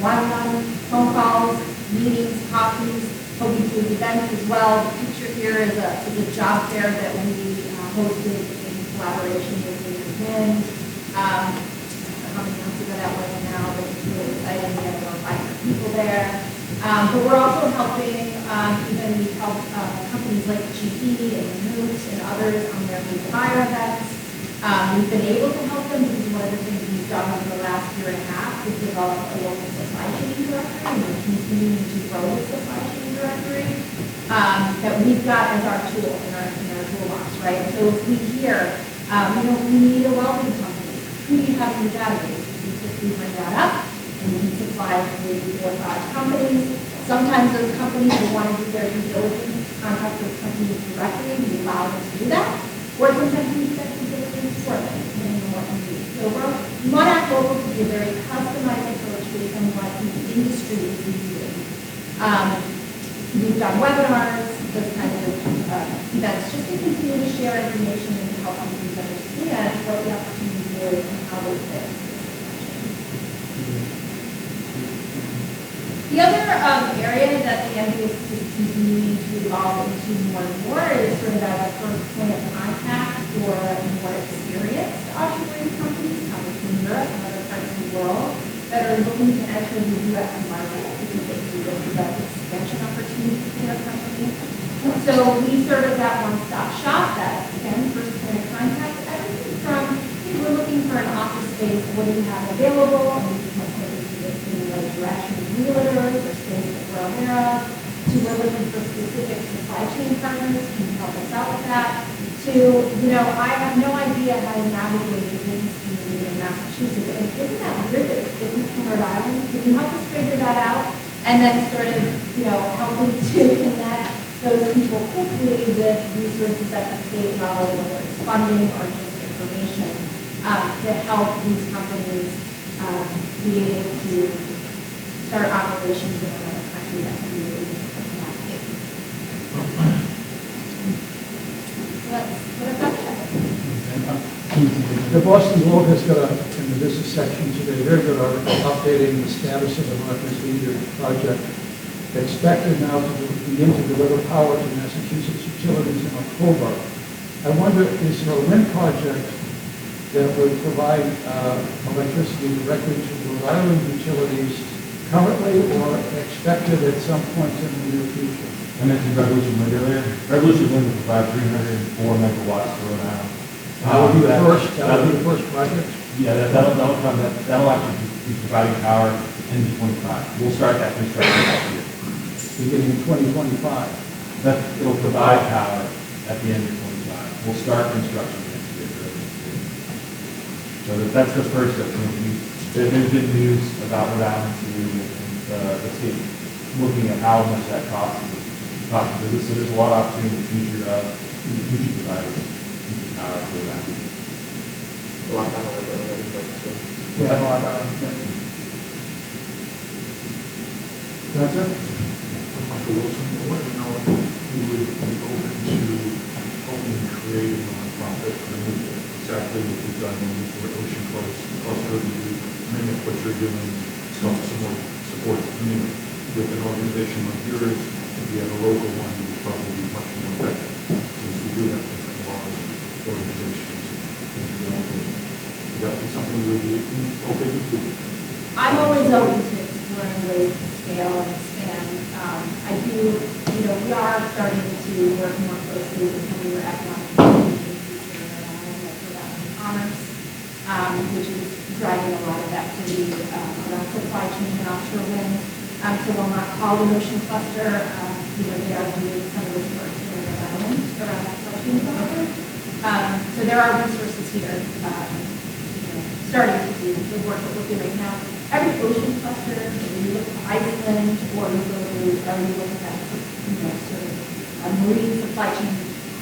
one-on-one phone calls, meetings, coffees, but we do events as well. The picture here is a job fair that we hosted in collaboration with Wind. I don't know how many months ago that was now, but it's really exciting. We have about 500 people there. But we're also helping, we help companies like GE and Moose and others on their new hire events. We've been able to help them because one of the things we've done over the last year and a half is develop a local supply chain directory, and we're continuing to grow the supply chain directory that we've got as our tool in our toolbox, right? So if we hear, we need a welding company, who do you have in your database? We bring that up, and we can supply maybe 4 or 5 companies. Sometimes those companies will want to do their due diligence, contact those companies directly, we allow them to do that. Or sometimes we set due diligence for them, depending on what we need. So we want our local to be a very customized approach based on what the industry is using. We've done webinars, those kinds of events, just to continue to share information and to help companies understand what the opportunity is and how they fit. The other area that the MBS is continuing to evolve into more and more is sort of as a first point of contact for more experienced offshore wind companies coming from Europe and other parts of the world that are looking to enter the U.S. market because they see this as an expansion opportunity for their company. So we serve as that one-stop shop, that, again, first point of contact, everything from, hey, we're looking for an office space, what do you have available? And we can help put you in the right direction of realtors or space that we're aware of, to we're looking for specific supply chain partners, can you help us out with that? To, I have no idea how to navigate the business community in Massachusetts. And isn't that weird that it's different from Rhode Island? Can you help us figure that out? And then sort of, helping to connect those people quickly with resources at the state level, whether it's funding or just information, to help these companies be able to start operations in another country that can be really difficult to navigate. Let's put it back together. The Boston Globe has got in the business section today, a very good article updating the status of the Martha's Vineyard project. Expected now to begin to deliver power to Massachusetts utilities in October. I wonder, is there a wind project that would provide electricity directly to Rhode Island utilities currently or expected at some point in the near future? I mentioned Revolution Wind earlier. Revolution Wind will provide 304 megawatts to Rhode Island. That would be the first project? Yeah, that'll actually be providing power in 2025. We'll start that construction next year. Beginning in 2025. It'll provide power at the end of 25. We'll start construction next year. So that's the first step. There's been news about Rhode Island and the state looking at how much that costs. So there's a lot of opportunity in the future providers power to Rhode Island. Yeah, a lot of That's it? Michael Wilson, I wanted to know if you would be open to helping create a nonprofit, exactly what you've done with Ocean Coast, also you mimic what you're doing, some more support the community. With an organization like yours, if you have a local one, you would probably be much more effective, since we do have different laws, organizations, things like that. Would that be something you would be open to? I'm always open to exploring ways to scale and expand. I do, we are starting to work more closely with some of your economic agencies here in Rhode Island, like Rhode Island Commerce, which is driving a lot of activity around supply chain and offshore wind. So while not called an ocean cluster, they are doing some of this work here in Rhode Island around that supply chain development. So there are resources here, starting to do the work that we're doing now. Every ocean cluster, whether you look at Iceland or you go to, or you look at sort of marine supply chain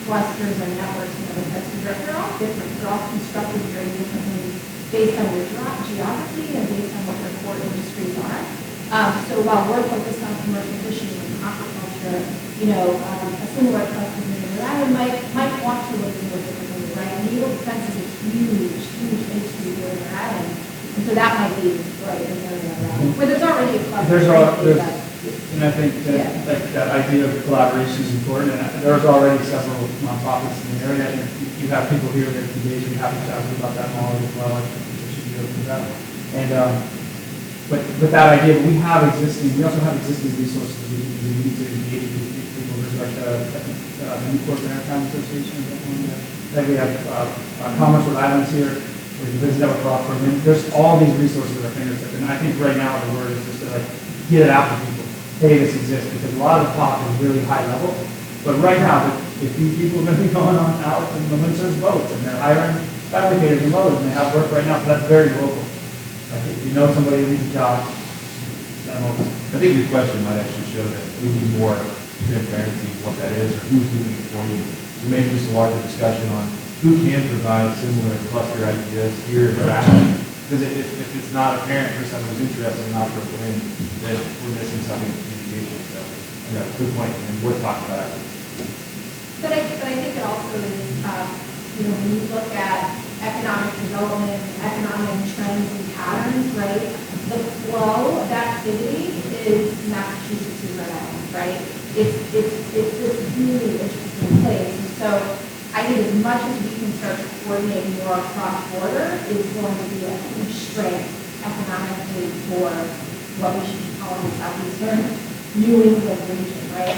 clusters or networks and other types of work, they're all different. They're all constructed very differently based on their geography and based on what their core industries are. So while we're focused on commercial fishing and aquaculture, a similar cluster in Rhode Island might want to look a little differently, right? Naval defense is a huge industry here in Rhode Island. And so that might be right in the area around where there's already a cluster. And I think that idea of collaboration is important. And there's already several nonprofits in the area. And you have people here that engage. We're happy to talk about that knowledge as well. I think we should be able to do that. And but with that idea, we also have existing resources we need to engage with these people. There's like the Newport Maritime Association. Like we have Commerce Rhode Island's here. We can visit that with Offshore. I mean, there's all these resources at our fingertips, and I think right now the word is just to get it out to people. Hey, this exists, because a lot of the talk is really high level. But right now, if these people are going to be going on out in the windsurf boats, and they're hiring fabricators and loaders, and they have work right now, so that's very local. Like if you know somebody who needs a job, send them over. I think your question might actually show that we need more transparency in what that is or who's doing it for you. So maybe just a larger discussion on who can provide similar cluster ideas here in Rhode Island. Because if it's not apparent for someone who's interested in offshore wind, then we're missing something in communication. So, good point, and worth talking about it. But I think it also is, when you look at economic development, economic trends and patterns, right? The flow of activity is Massachusetts and Rhode Island, right? It's this really interesting place. And so I think as much as we can start to coordinate more cross-border is going to be a huge strength economically for what we should be calling the Southeastern New England region, right?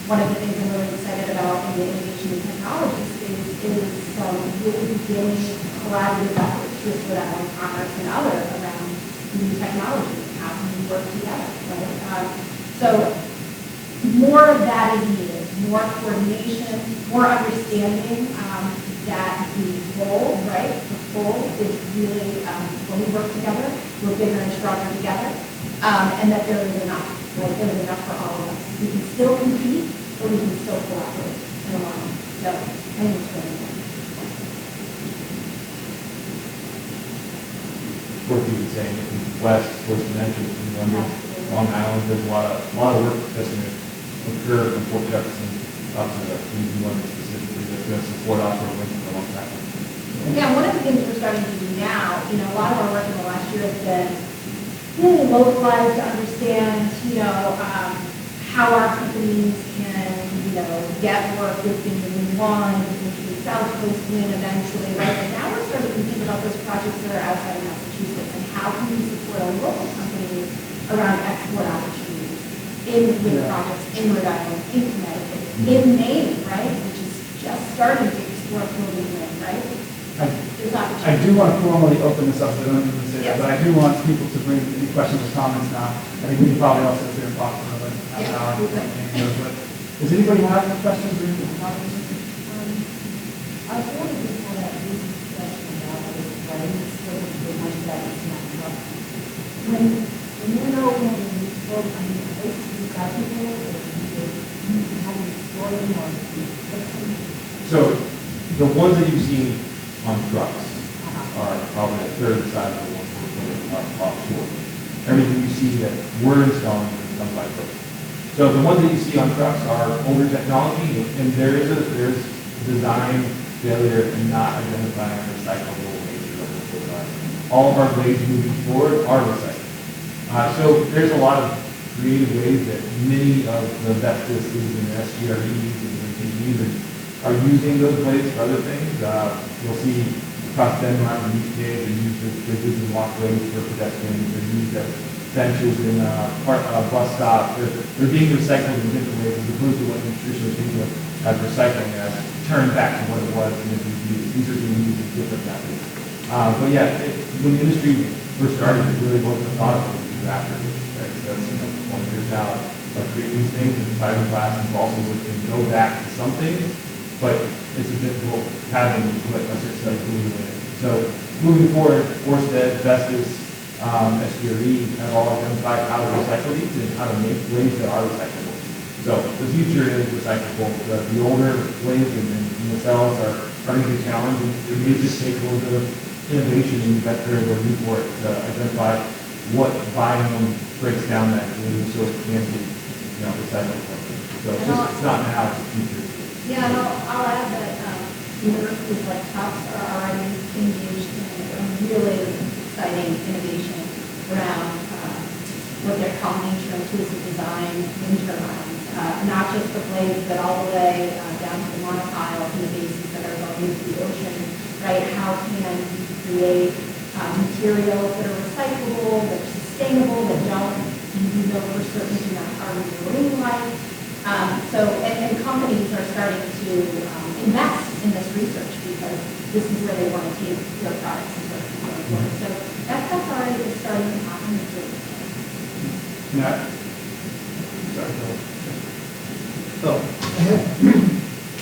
one of the things I'm really excited about in the innovation and technology space is really beginning collaborative efforts with Rhode Island Commerce and others around new technology and how can we work together, right? So more of that is needed, more coordination, more understanding that the whole, right, the whole is really, when we work together, we're bigger and stronger together, and that there is enough, right, there is enough for all of us. We can still compete, but we can still collaborate and align. So I think it's really important. Worth even saying, in West, was mentioned, in London, Long Island, there's a lot of work that's going to occur in Fort Jefferson, up to the London specifically, that's going to support offshore wind for a long time. Yeah, one of the things we're starting to do now, a lot of our work in the last year has been really localized to understand, how our companies can, get work within the wind one, within the South Coast wind eventually, right? And now we're starting to think about those projects that are outside of Massachusetts and how can we support our local companies around export opportunities in wind projects in Rhode Island, in Connecticut, in Maine, right? Which is just starting to explore floating wind, right? I do want to formally open this up, so I don't even say that, but I do want people to bring any questions or comments now. I think we can probably all sit there and talk for another half an hour. But does anybody have any questions or any comments? I was wondering if you had a recent discussion about this, but I didn't still the one that is not up. When you know when you spoke, I mean, basically valuable, or you have an story or fixing. So the ones that you've seen on trucks are probably a third the size of the ones we're putting offshore. Everything you see that we're installing is done by trucks. So the ones that you see on trucks are older technology, and there's design failure in not identifying the recyclable nature of the design. All of our blades moving forward are recycled. So there's a lot of creative ways that many of the Vestas and SGREs and TVs are using those blades for other things. You'll see across Denmark and UK, they use the bridges and walkways for pedestrians. They're used as benches in bus stops. They're being recycled in different ways as opposed to what you're traditionally thinking of as recycling as turned back to what it was and it was used. These are being used as different methods. But yeah, when the industry first started, it really wasn't thought of what to do after. Right? So that's 20 years now of creating these things, and fiberglass is also looking to go back to something. But it's a difficult pattern to put a certain moving in it. So moving forward, Ørsted, Vestas, SGRE have all identified how to recycle these and how to make blades that are recyclable. So the future is recyclable. The older blades and the cells are going to be challenged, and it may just take a little bit of innovation in Bedford or Newport to identify what volume breaks down that blade so it can be recyclable. So it's not now, it's the future. Yeah, and I'll add that universities like Tufts are already engaged in a really exciting innovation around what they're calling nature-inclusive design wind turbines. Not just the blades, but all the way down to the monopiles and the bases that are going into the ocean, right? How can we create materials that are recyclable, that are sustainable, that don't, for certain do not harm marine life. And companies are starting to invest in this research because this is where they want to take their products and services going forward. So that stuff already is starting to happen. So I have a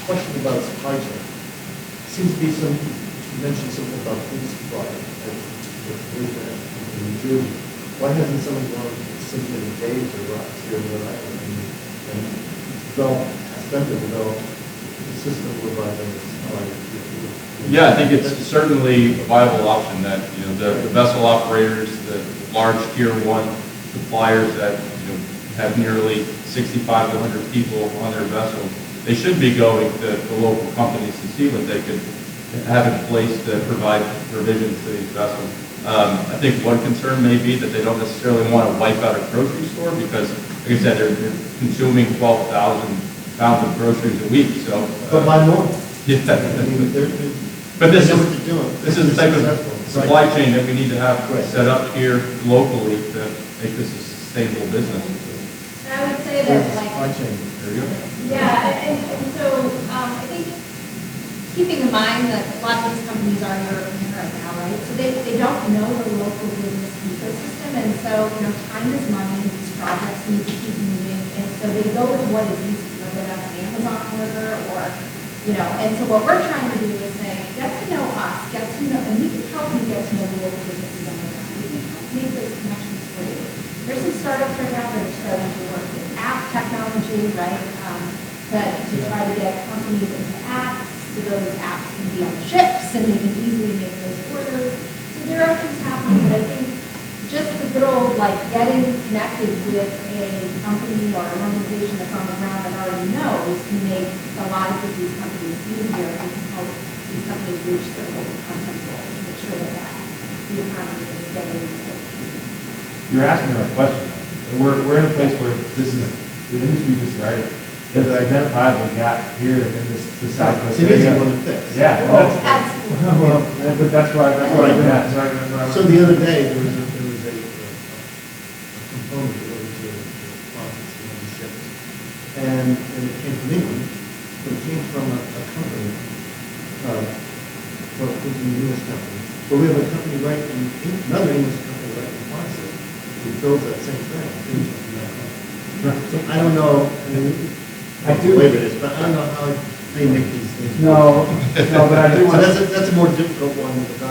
question about supply chain. Seems to be you mentioned something about food supply in New Jersey. Why hasn't someone gone simply engaged or brought here in Rhode Island and develop a system whereby Yeah, I think it's certainly a viable option that, the vessel operators, the large tier 1 suppliers that, have nearly 65 to 100 people on their vessels, they should be going to the local companies to see what they could have in place to provide provisions to these vessels. I think one concern may be that they don't necessarily want to wipe out a grocery store because, like I said, they're consuming 12,000 pounds of groceries a week. So, but by more. Yeah. But this is the type of supply chain that we need to have set up here locally to make this a sustainable business. So I would say that like. Supply chain, there you go. Yeah, and so I think keeping in mind that a lot of these companies are European right now, right? So they don't know the local business ecosystem, and so, time is money, these projects need to keep moving, and so they go with what is easy, whether that's an Amazon order or, and so what we're trying to do is say, get to know us, get to know, and we can help you get to know the local businesses on the ground. We can help make those connections for you. There's some startups right now that are starting to work with app technology, right? To try to get companies into apps, so those apps can be on ships and they can easily make those orders. So there are things happening, but I think just the good old getting connected with a company or an organization that's on the ground that already knows can make the lives of these companies easier and can help these companies reach their local content goals to make sure that the economy is getting. You're asking the right question. We're in a place where this is the industry just started. There's an identifiable gap here in the Southwest It's an easy area. one to fix. Yeah, Absolutely. But that's why I did that. Sorry, that's why I So the other day, there was a component that went into the process of the ships. And it came from England, but it came from a company, well, it was an English company. But we have a company another English company right in Quonset who builds that same thing. I don't know, I do believe it is, but I don't know how they make these things. No, but I do So want to. that's a more difficult one than the.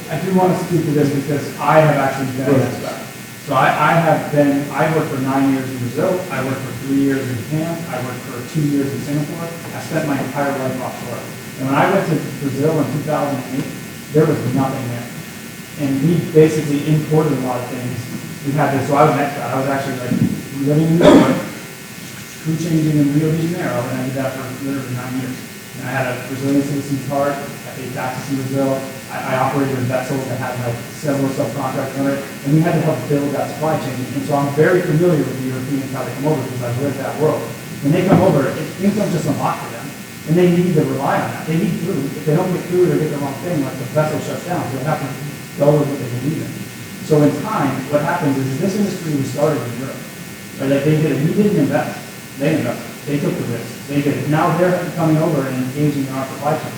I do want to speak to this because I have actually been in that spec. So I worked for 9 years in Brazil, I worked for 3 years in Japan, I worked for 2 years in Singapore, I spent my entire life offshore. And when I went to Brazil in 2008, there was nothing there. And we basically imported a lot of things. We had this, so I was an expat, I was actually living in New York, crew changing in Rio de Janeiro, and I did that for literally 9 years. And I had a Brazilian citizen card, I paid taxes in Brazil, I operated a vessel that had several subcontractors on it, and we had to help build that supply chain. And so I'm very familiar with the Europeans, how they come over, because I've lived that world. When they come over, things don't just unlock for them, and they need to rely on that. They need food. If they don't get food or get the wrong thing, the vessel shuts down, so they have to go with what they believe in. So in time, what happens is this industry was started in Europe. Right? They did it. We didn't invest. They invested. They took the risk. They did it. Now they're coming over and engaging in our supply chain.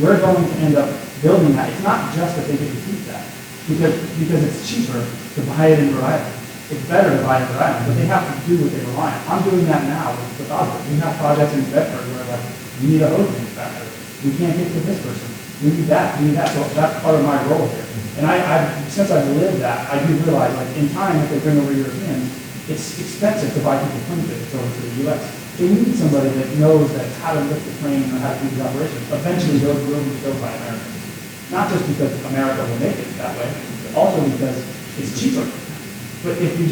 We're going to end up building that. It's not just that they get to keep that, because it's cheaper to buy it in Rhode Island. It's better to buy it in Rhode Island, but they have to do what they rely on. I'm doing that now with others. We have projects in Bedford where we need a hose manufacturer. We can't get to this person. We need that. We need that. So that's part of my role here. And since I've lived that, I do realize in time if they bring over Europeans, it's expensive to buy people plane tickets over to the U.S. They need somebody that knows how to lift the plane or how to do these operations. Eventually, those will be built by Americans. Not just because America will make it that way, but also because it's cheaper. But if you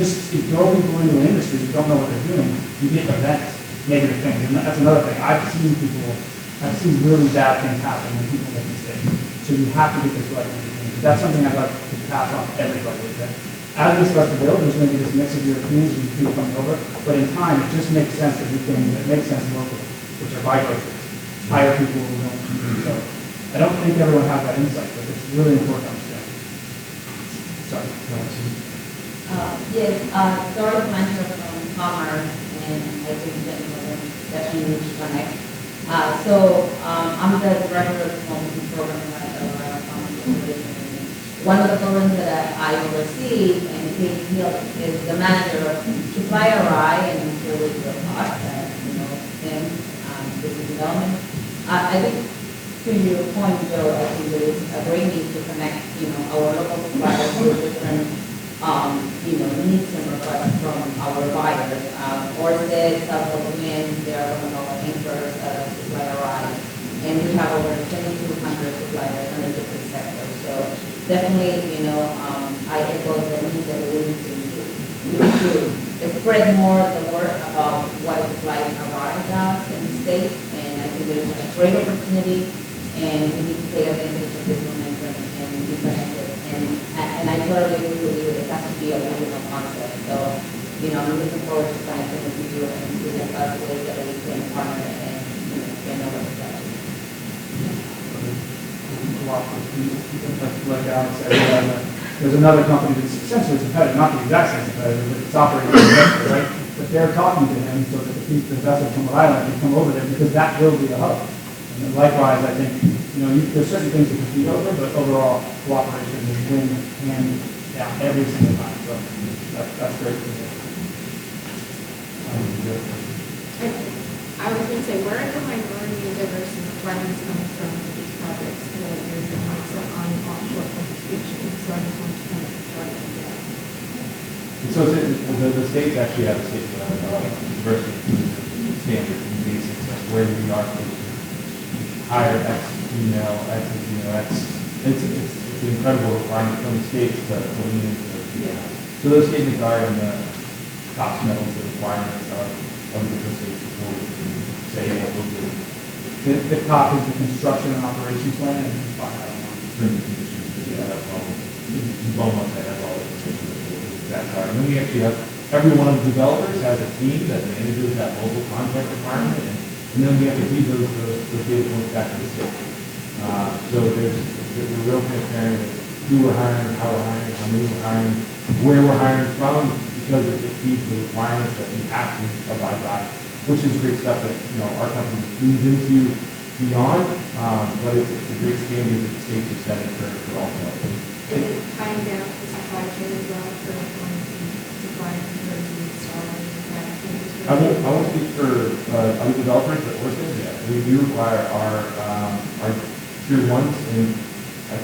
throw people into an industry who don't know what they're doing, you get events, negative things. And that's another thing. I've seen really bad things happen when people make mistakes. So you have to get this right. That's something I'd like to pass on to everybody. As we start to build, there's going to be this mix of Europeans and people coming over, but in time, it just makes sense to do things that make sense locally, which are vibrators, hire people who don't do so. I don't think everyone has that insight, but it's really important to understand. Sorry. Yes, Doris Blanchard from Commerce, and I think that you connect. I'm the director of the small business program at Commerce Corporation. One of the programs that I oversee and Kate Hill is the manager of Supplier Eye and Service the Park, business development. I think to your point, Joe, I think there is a great need to connect, our local suppliers with different, needs and requests from our buyers. Orsted, Southwest, they are one of our anchors at Supplier Eye. And we have over 2,200 suppliers in the different sectors. So definitely, I echo the need that we need to spread more the word about what supply Arrive does in the state. And I think there's a great opportunity, and we need to take advantage of this momentum and be connected. And I totally agree with you. It has to be a regional concept. So, I'm looking forward to connecting with you and discuss ways that we can partner and get over the project. Like Alex said, there's another company that's essentially competitive, not the exact same competitor, but it's operating in Bedford, right? But but they're talking to him so that the vessel from Rhode Island can come over there, because that will be a hub. And then likewise, I think, there's certain things to compete over, but overall cooperation is win hand down every single time, so that's great to hear. I was going to say, where are the minority and diverse requirements coming from for these projects? There's a mix on offshore participation, so I just want to kind of start with that. So the states actually have a state diversity standard and basics, like where we are supposed to hire X female, X Latino, X. It's an incredible requirement from the states to lean into those. Yeah. So those statements are in the cost metals, the requirements of the different states before we can say what we'll do. The COP is the construction and operations plan, and you can find that online. Terms and conditions, yeah, that's all. Beaumont that has all the information that are. And then we actually have, every one of the developers has a team that manages that local contract requirement, and then we have to feed those data points back to the state. So we're real transparent with who we're hiring, how we're hiring, how many we're hiring, where we're hiring from, because it feeds the requirements that we have to abide by, which is great stuff that, our company leans into beyond, but it's a great standard that the states are setting for all developers. Is it tying down to the supply chain as well for suppliers and I won't speak for other developers, but Orsted, yeah, we do require our tier ones, and I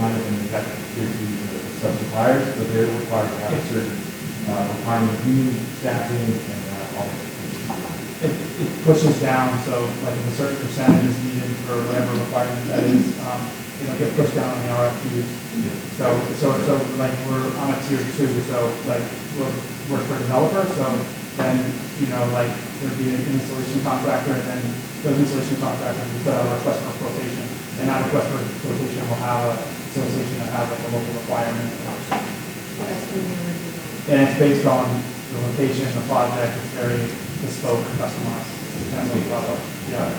might have been exactly tier two sub-suppliers, but they're required to have a certain requirement of union staffing and all of it. It pushes down, so like if a certain percentage is needed for whatever requirement that is, it'll get pushed down on the RFQs. So like we're on a tier two, so like we're for developer, so then, like there'd be an installation contractor, and then those installation contractors will put out a request for quotation, and that request for quotation will have a association that has like a local requirement. And it's based on the location, the project, it's very bespoke, customized. Depends on the product. Yeah.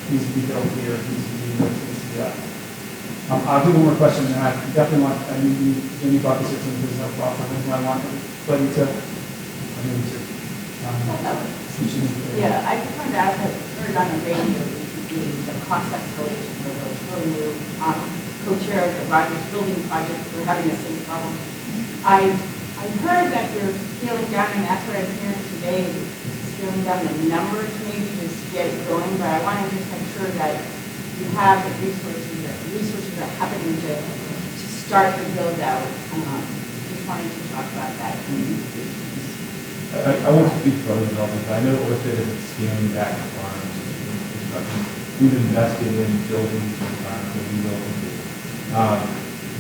Needs to be built here, needs to be this, needs to be that. I'll do one more question, and I definitely want, when you brought this into the business, I want Buddy to, Yeah, I just wanted to ask, I heard on the radio the cost escalation for the new co-chair of the Rogers Building Project. We're having the same problem. I heard that you're scaling down, and that's what I'm hearing today, scaling down the numbers maybe just to get it going, but I want to just make sure that you have the resources are happening to start the build out. Just wanted to talk about that. I won't speak for other developers, but I know Orsted isn't scaling back the farms and construction. We've invested in buildings and farms that we will do.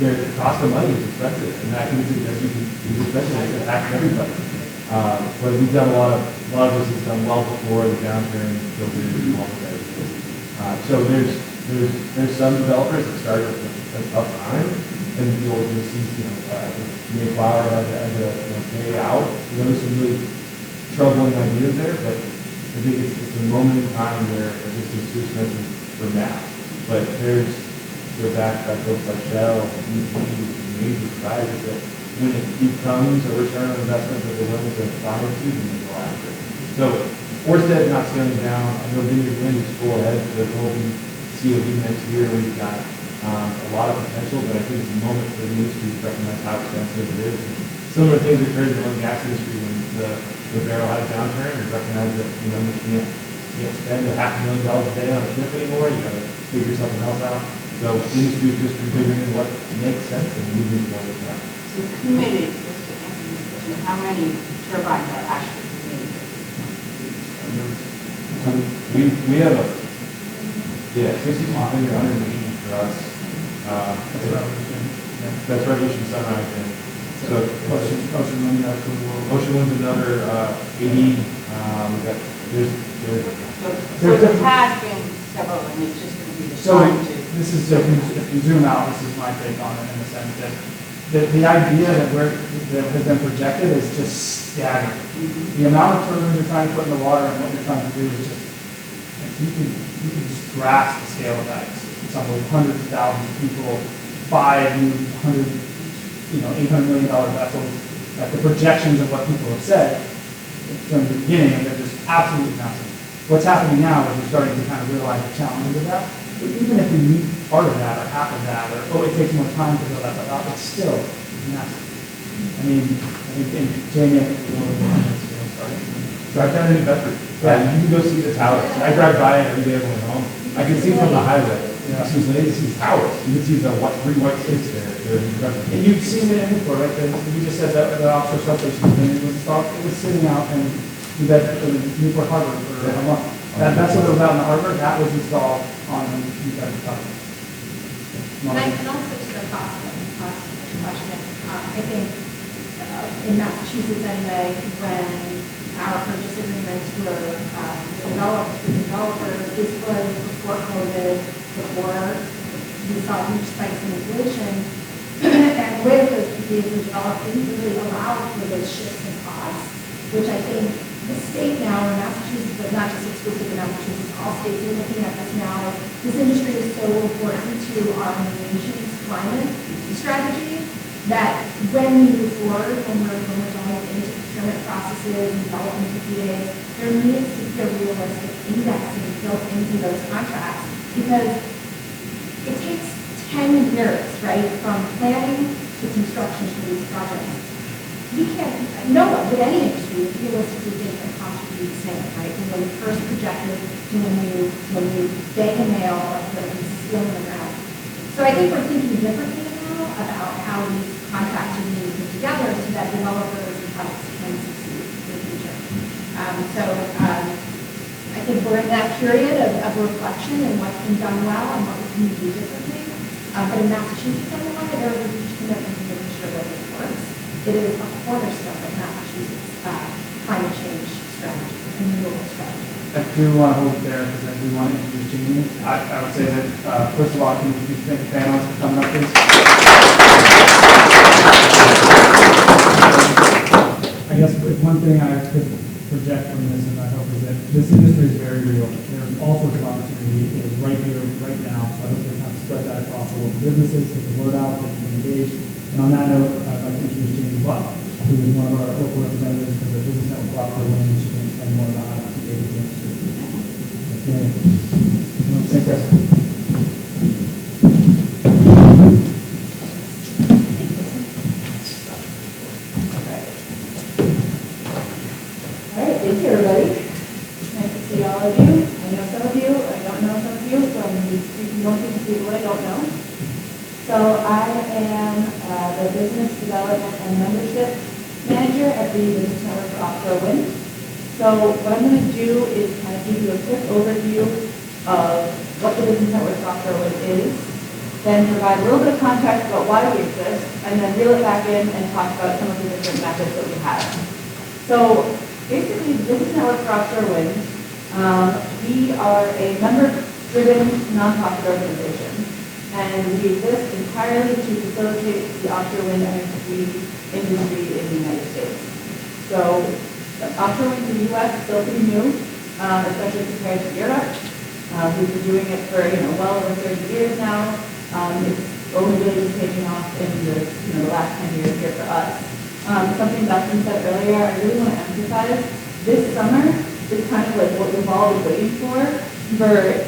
The cost of money is expensive, and I think it's expensive. It impacts everybody. But we've done a lot of this is done well before the downturn, building and all of that. So there's some developers that started with a tough time, and you'll see, Mayflower had to pay out. There's some really troubling ideas there, but I think it's a moment in time where this is too expensive for now. But they're backed by folks like Shell, major providers that when it becomes a return on investment that they're willing to buy into, then they go after it. So Orsted not scaling down. I know Vineyard Wind is full ahead. The golden COD next year. We've got a lot of potential, but I think it's a moment for the industry to recognize how expensive it is. Similar things occurred in the oil and gas industry when the barrel had a downturn, and recognize that you can't spend $500,000 a day on a ship anymore. You got to figure something else out. So the industry is just refiguring what makes sense and moving forward with that. So committed, just to answer this question, how many turbines are actually committed? So we have 6,580 for us. That's Revolution Sunrise. And so Ocean Wind, Ocean Wind's another 80. So there has been several, and it's just going to be the So time to. this is, if you zoom out, this is my take on it in the sense that the idea that has been projected is just staggering. The amount of turbines you're trying to put in the water and what you're trying to do is just, you can just grasp the scale of that. It's unbelievable. Hundreds of thousands of people, 5 new $800 million vessels. Like the projections of what people have said, from the beginning, and they're just absolutely massive. What's happening now is we're starting to kind of realize the challenges of that. But even if we meet part of that, or half of that, or, oh, it takes more time to build that stuff out, it's still massive. I mean, I think, and Jamie, I think you know, sorry. Drive down to New Bedford. Yeah. You can go see the towers. I drive by it every day on my way home. I can see from the highway. Yeah. You can see the towers. You can see the three white sticks there. They're incredible. And you've seen it in Newport, right? You just said that the offshore substation was installed, it was sitting out in Newport Harbor for a month. That's what it was out in the harbor, that was installed on New Bedford Harbor. And also to the cost question, I think in Massachusetts anyway, when our purchase agreements were developed with developers, this was before COVID, before we saw huge spikes in inflation, and the way that those PPAs were developed didn't really allow for those shifts in costs, which I think the state now, in Massachusetts, but not just exclusive to Massachusetts, all states are looking at this now. This industry is so important to our nation's climate strategy that when we move forward, when we're going into procurement processes and development PPAs, there needs to be a realistic indexing built into those contracts, because it takes 10 years, right, from planning to construction for these projects. We can't, no one with any industry realistically think that costs would be the same, right? From when we first projected to when you bang a nail or put a steel in the ground. So I think we're thinking differently now about how these contracts are being put together so that developers and projects can succeed in the future. I think we're in that period of reflection and what's been done well and what we can do differently. But in Massachusetts, anyway, there is a huge commitment to making sure that it works. It is a cornerstone of Massachusetts' climate change strategy and renewable strategy. I do want to hold it there because I do want to introduce Jamie. I would say that, first of all, can you thank the panelists for coming up, please? I guess one thing I could project from this, and I hope, is that this industry is very real. There's all sorts of opportunity. It is right here, right now. So I hope they kind of spread that across all the businesses, get the word out, get them engaged. And on that note, I'd like to introduce Jamie Buck, who is one of our local representatives for the Business Network Offshore Wind. She can explain more about how to engage with the industry. Thanks, Chris. All right, thank you, everybody. Nice to see all of you. I know some of you, I don't know some of you, from most of the people I don't know. So I am the Business Development and Membership Manager at the Business Network for Offshore Wind. So what I'm going to do is kind of give you a quick overview of what the Business Network for Offshore Wind is, then provide a little bit of context about why we exist, and then reel it back in and talk about some of the different methods that we have. So basically, the Business Network for Offshore Wind, we are a member-driven nonprofit organization, and we exist entirely to facilitate the offshore wind energy industry in the United States. So offshore wind in the U.S. is still pretty new, especially compared to Europe. We've been doing it for well over 30 years now. It's only really been taking off in the last 10 years here for us. Something Dustin said earlier, I really want to emphasize, this summer is kind of like what we've all been waiting for the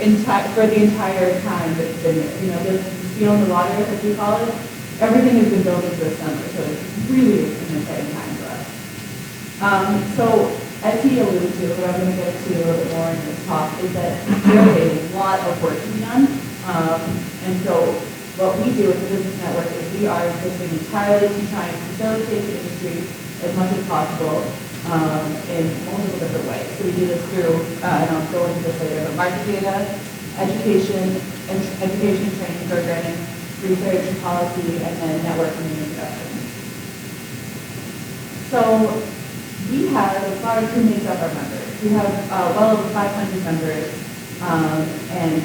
entire time that it's been here. The steel in the water, as we call it, everything has been building this summer, so it's really an exciting time for us. So as he alluded to, what I'm going to get to a little bit more in this talk is that there is a lot of work to be done. And so what we do at the Business Network is we are existing entirely to try and facilitate the industry as much as possible in multiple different ways. So we do this through, and I'll go into this later, but market data, education training programming, research and policy, and then networking and introduction. So we have, as far as who makes up our members, we have well over 500 members and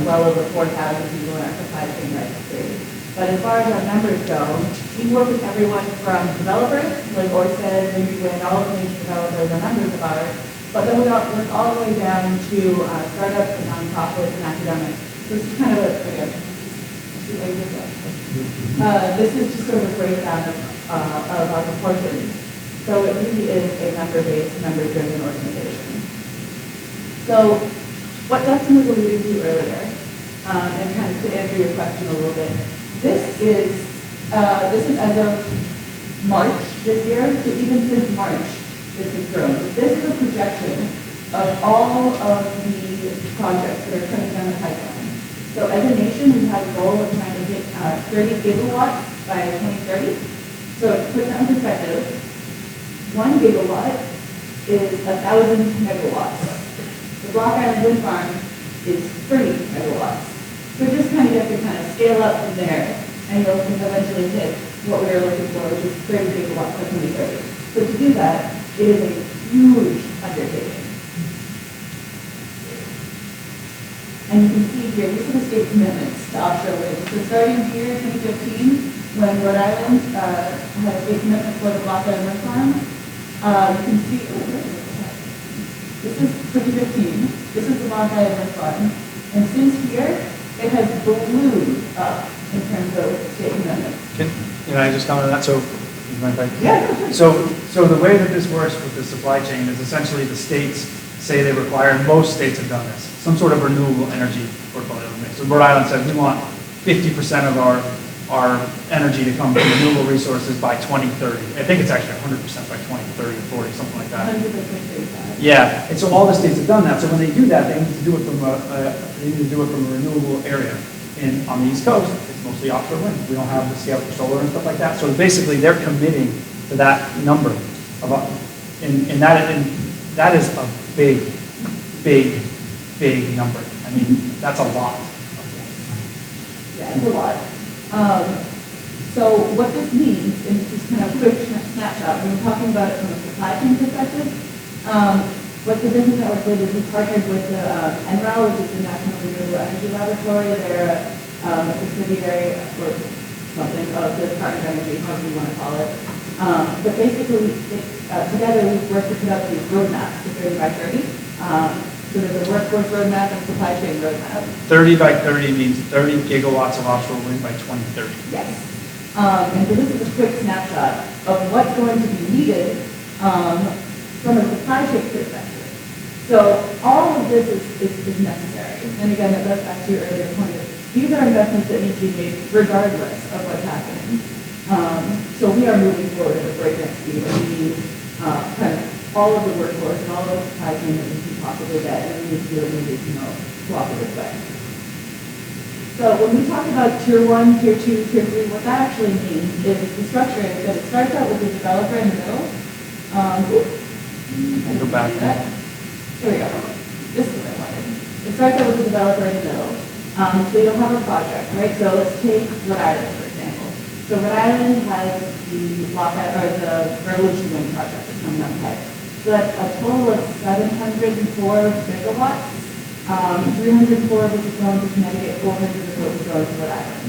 well over 4,000 people in our supply chain registry. But as far as our members go, we work with everyone from developers, like Orsted, Wind, all of the major developers are members of ours, but then we work all the way down to startups and nonprofits and academics. This is kind of this is just sort of a breakdown of our proportions. So it really is a member-based, member-driven organization. So what Dustin was alluding to earlier, and kind of to answer your question a little bit, this is as of March this year, so even since March, this has grown. This is a projection of all of the projects that are coming down the pipeline. So as a nation, we have a goal of trying to hit 30 gigawatts by 2030. So to put that in perspective, 1 gigawatt is 1,000 megawatts. The Block Island Wind Farm is 30 megawatts. So just kind of get to kind of scale up from there, and you'll eventually hit what we are looking for, which is 30 gigawatts by 2030. So to do that, it is a huge undertaking. And you can see here, these are the state commitments to offshore wind. So starting here in 2015, when Rhode Island had a state commitment for the Block Island Wind Farm, you can see, this is 2015, this is the Block Island Wind Farm. And since here, it has ballooned up in terms of state commitments. Can I just comment on that? So, you mind if I- Yeah. So the way that this works with the supply chain is essentially the states say they require, and most states have done this, some sort of renewable energy portfolio mix. So Rhode Island said we want 50% of our energy to come from renewable resources by 2030. I think it's actually 100% by 2030 or 40, something like that. 100%. Yeah, and so all the states have done that. So when they do that, they need to do it from a renewable area. And on the East Coast, it's mostly offshore wind. We don't have the scale for solar and stuff like that. So basically, they're committing to that number and that is a big number. I mean, that's a lot. Yeah, it's a lot. So what this means, and just kind of a quick snapshot, when we're talking about it from a supply chain perspective, what the business network did is we partnered with the NREL, which is the National Renewable Energy Laboratory. They're a subsidiary or something of the Department of Energy, however you want to call it. But basically, together we've worked to put out these roadmaps to 30 by 30. So there's a workforce roadmap and supply chain roadmap. 30 by 30 means 30 gigawatts of offshore wind by 2030. Yes. And so this is a quick snapshot of what's going to be needed from a supply chain perspective. So all of this is necessary. And again, that goes back to your earlier point of these are investments that need to be made regardless of what's happening. So we are moving forward at a breakneck speed, and we need kind of all of the workforce and all of the supply chain that we can possibly get, and we need to do it in a cooperative way. So when we talk about tier 1, tier 2, tier 3, what that actually means is the structure is that it starts out with the developer in the middle. Go back. Here we go. This is what I wanted. It starts out with the developer in the middle. So you don't have a project, right? So let's take Rhode Island, for example. So Rhode Island has the Revolution Wind project that's coming up ahead. So that's a total of 704 megawatts. 304 of it is going to Connecticut, 400 of it is going to Rhode Island.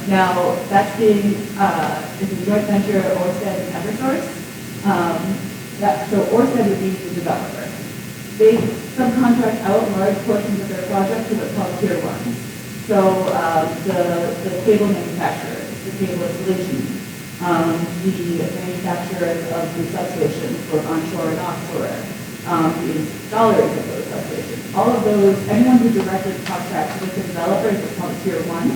Now, that's it's a joint venture of Ørsted and Eversource. So Ørsted would be the developer. They subcontract out large portions of their project to what's called tier 1. So the cable manufacturers, the cable installation, the manufacturers of the substations, both onshore and offshore, the installers of those substations, all of those, anyone who directly contracts with the developers is called tier 1.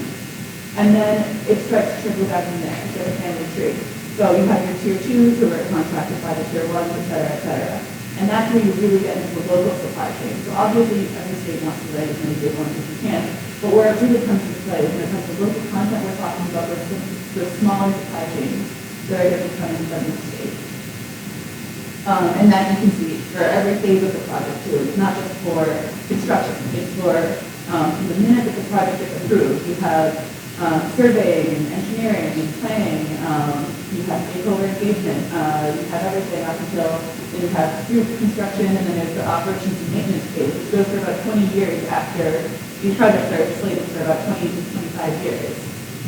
And then it starts to trickle down from there, so the family tree. So you have your tier 2s who are contracted by the tier 1s, et cetera, et cetera. And that's where you really get into the local supply chain. So obviously, every state wants to lay as many big ones as you can. But where it really comes into play is when it comes to local content, we're talking about those smaller supply chains that are going to be coming from the state. And that you can see for every phase of the project too. It's not just for construction. It's for the minute that the project gets approved, you have surveying and engineering and planning. You have stakeholder engagement. You have everything up until you have through construction, and then there's the operations and maintenance phase, which goes for about 20 years after these projects are slated for about 20 to 25 years.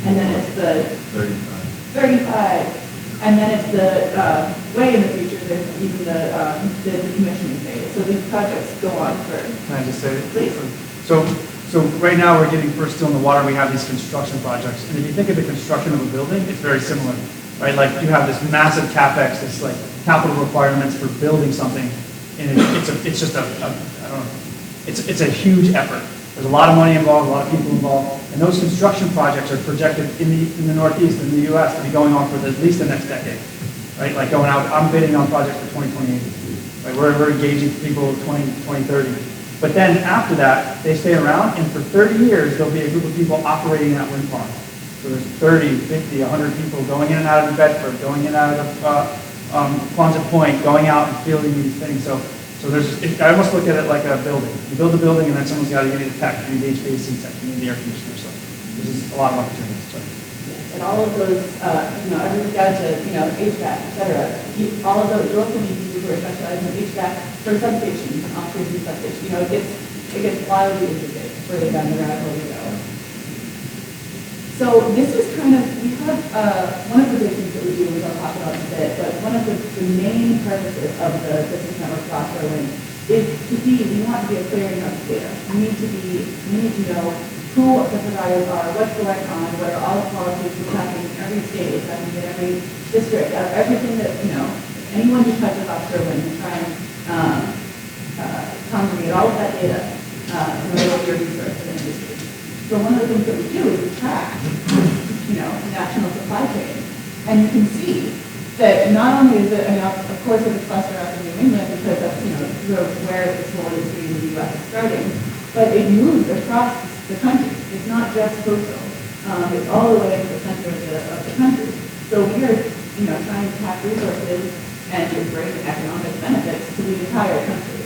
And then it's the 35. And then it's the way in the future, there's even the decommissioning phase. So these projects go on for. Can I just say, please? So right now we're getting first still in the water. We have these construction projects, and if you think of the construction of a building, it's very similar. right? Like you have this massive CapEx, this like capital requirements for building something, and it's just I don't know, it's a huge effort. There's a lot of money involved, a lot of people involved, and those construction projects are projected in the Northeast, in the U.S., to be going on for at least the next decade, right? Like going out, I'm bidding on projects for 2028, right? We're engaging people 2030. But then after that, they stay around, and for 30 years, there'll be a group of people operating that wind farm. So there's 30, 50, 100 people going in and out of New Bedford, going in and out of Quonset Point, going out and fielding these things. So I almost look at it like a building. You build a building, and then someone's got to give you the tech, you need the HVAC tech, you need the air conditioner. So there's a lot of opportunities. So. And all of those, everything down to, HVAC, et cetera. All of those, you also need people who are specialized in HVAC for substations, operation substations. It gets wildly interesting further down the rabbit hole you go. So this is kind of, we have, one of the big things that we do, which I'll talk about in a bit, but one of the main purposes of the business network for offshore wind is we want to be a clearing of data. We need to know who the providers are, what's going on, what are all the policies, what's happening in every state, what's happening in every district, everything that, anyone who touches offshore wind can try and congregate all of that data in order to be a resource for the industry. So one of the things that we do is we track, national supply chain. And you can see that not only is it, of course it's clustered up in New England because that's, where this whole industry in the U.S. is starting, but it moves across the country. It's not just coastal. It's all the way to the center of the country. So we are, trying to tap resources and to bring economic benefits to the entire country.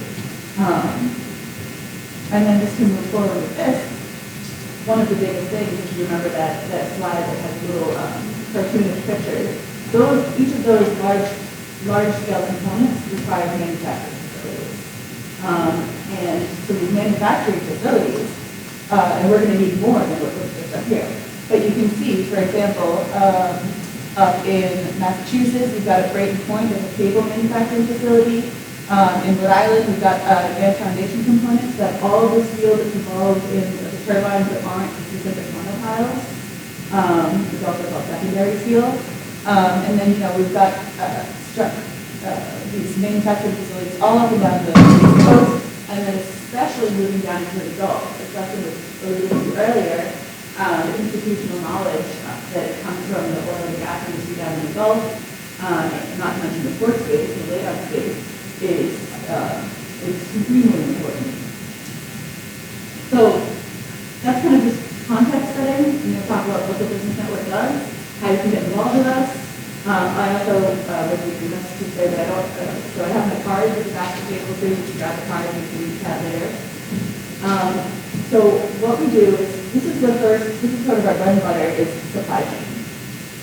And then just to move forward with this, one of the biggest things, if you remember that slide that has little cartoonish pictures, each of those large-scale components require manufacturing facilities. And so these manufacturing facilities, and we're going to need more than what looks just up here. But you can see, for example, up in Massachusetts, we've got a Brayton Point as a cable manufacturing facility. In Rhode Island, we've got advanced foundation components that all of this steel that's involved in the turbines that aren't specific monopiles. It's also called secondary steel. And then, we've got these manufacturing facilities all up and down the East Coast, and then especially moving down into the Gulf. As Dustin was alluding to earlier, the institutional knowledge that comes from the oil and gas industry down in the Gulf, not to mention the port space, the layup space, is extremely important. So that's kind of just context setting. Talk about what the business network does, how you can get involved with us. I also would be remiss to say that I don't, so I have my card at the back of the table, so you can grab the card and you can read that later. So what we do is, this is sort of our bread and butter is supply chain.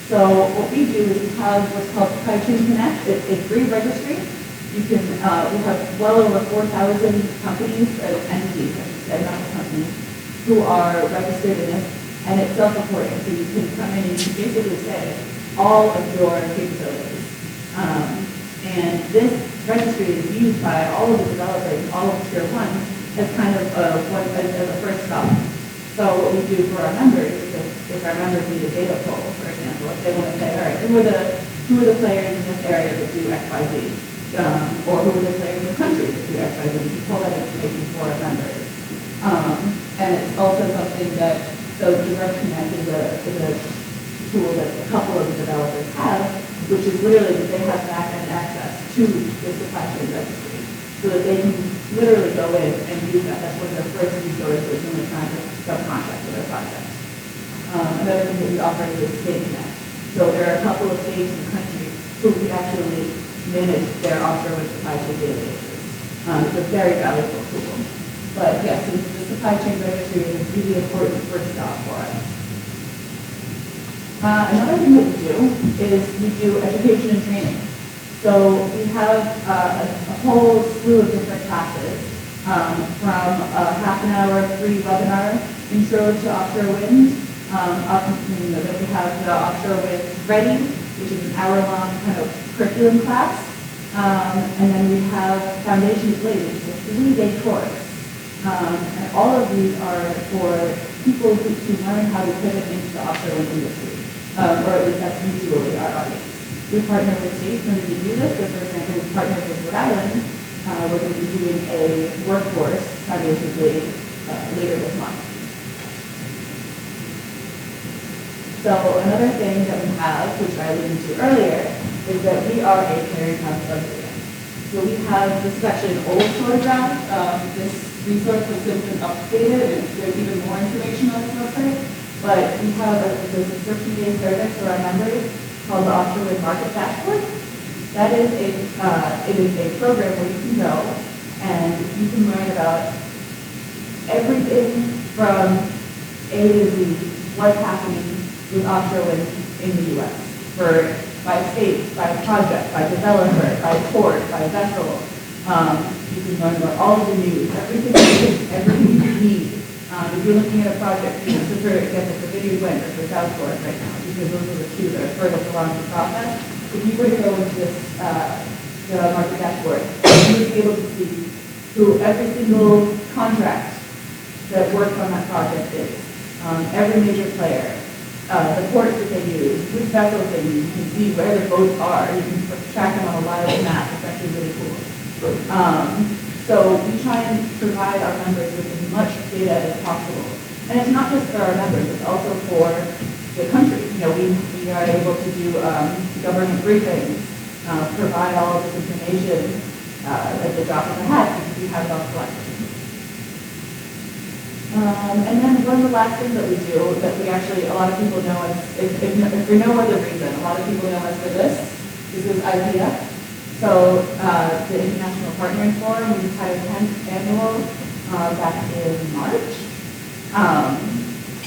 So what we do is we have what's called Supply Chain Connect. It's a free registry. You can, we have well over 4,000 companies, entities, I should say, not companies, who are registered in this, and it's self-reporting. So you can come in and you can basically say all of your capabilities. And this registry is used by all of the developers, all of the tier ones, as kind of as a first stop. So what we do for our members is if our members need a data pool, for example, if they want to say, all right, who are the players in this area that do X, Y, Z? Or who are the players in the country that do X, Y, Z? We pull that information for our members. And it's also something that, so Direct Connect is a tool that a couple of the developers have, which is literally that they have back-end access to the supply chain registry, so that they can literally go in and use that. That's one of their first resources when they're trying to subcontract with their projects. Another thing that we offer is State Connect. So there are a couple of states in the country who we actually manage their offshore wind supply chain databases. It's a very valuable tool. But yes, the supply chain registry is a really important first stop for us. Another thing that we do is we do education and training. So we have a whole slew of different classes, from a half an hour free webinar intro to offshore wind, then we have the Offshore Wind Ready, which is an hour-long kind of curriculum class, and then we have Foundations Laid, which is a 3-day course. And all of these are for people who learn how to pivot into the offshore wind industry. or at least that's usually our audience. We partner with states when we do this. So for example, we partnered with Rhode Island. We're going to be doing a workforce basically later this month. So another thing that we have, which I alluded to earlier, is that we are a clearinghouse of data. So we have, this is actually an old photograph. This resource has since been updated, and there's even more information on this website. But we have a subscription-based service for our members called the Offshore Market Dashboard. That is it is a program where you can go and you can learn about everything from A to Z, what's happening with offshore wind in the U.S. by state, by project, by developer, by port, by vessel. You can learn about all of the news, everything you need. If you're looking at a project, so for example, for Vineyard Wind or for South Shore right now, because those are the two that are furthest along the process, if you were to go into this the market dashboard, you would be able to see who every single contract that works on that project is, every major player, the ports that they use, which vessels they use. You can see where the boats are. You can track them on a live map. It's actually really cool. So we try and provide our members with as much data as possible. And it's not just for our members, it's also for the country. We are able to do government briefings, provide all of this information at the drop of a hat because we have it all collected. And then one of the last things that we do that we actually, a lot of people know us, if for no other reason, a lot of people know us for this. This is IPF. So the International Partnering Forum, we just had our 10th annual back in March.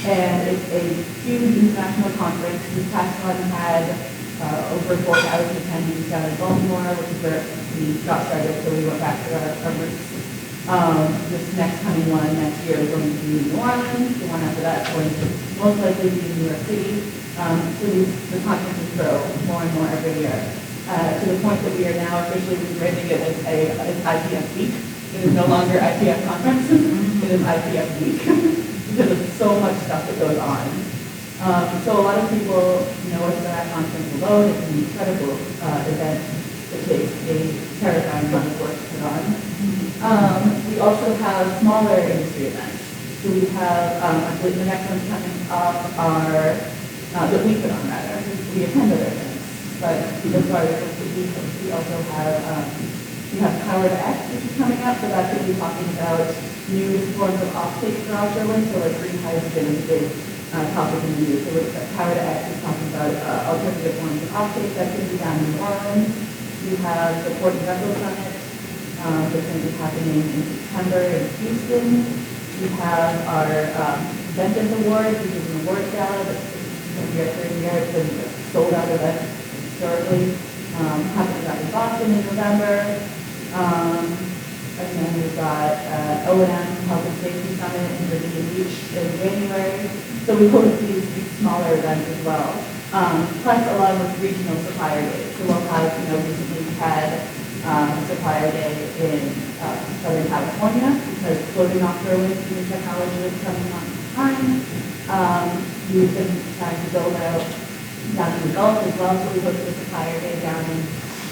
And it's a huge international conference. This past one had over 4,000 attendees down in Baltimore, which is where we got started, so we went back to our roots. This next coming one next year is going to be New Orleans. The one after that is going to most likely be New York City. So the conferences grow more and more every year. To the point that we are now officially rebranding it as IPF Week. It is no longer IPF Conference. It is IPF Week because of so much stuff that goes on. So a lot of people know us for that conference alone. It's an incredible event that takes a terrifying amount of work to put on. We also have smaller industry events. So we have, I believe the next one's coming up that we put on rather. We attend other events. But as far as we also have, we have Power to X, which is coming up. So that's going to be talking about new forms of offtake for offshore wind. So like green hydrogen is a big topic in the news. So Power to X is talking about alternative forms of offtake. That's going to be down in New Orleans. We have the Port and Vessel Summit. That's going to be happening in September in Houston. We have our Ventus Awards, which is an awards gala that's going to be our third year. It's been a sold-out event historically. Happening up in Boston in November. And then we've got O&M, Health and Safety Summit in Virginia Beach in January. So we host these smaller events as well. Plus along with regional supplier days. So we'll have, recently we had supplier day in Southern California because floating offshore wind new technology is coming on time. We've been trying to build out down in the Gulf as well, so we hosted a supplier day down in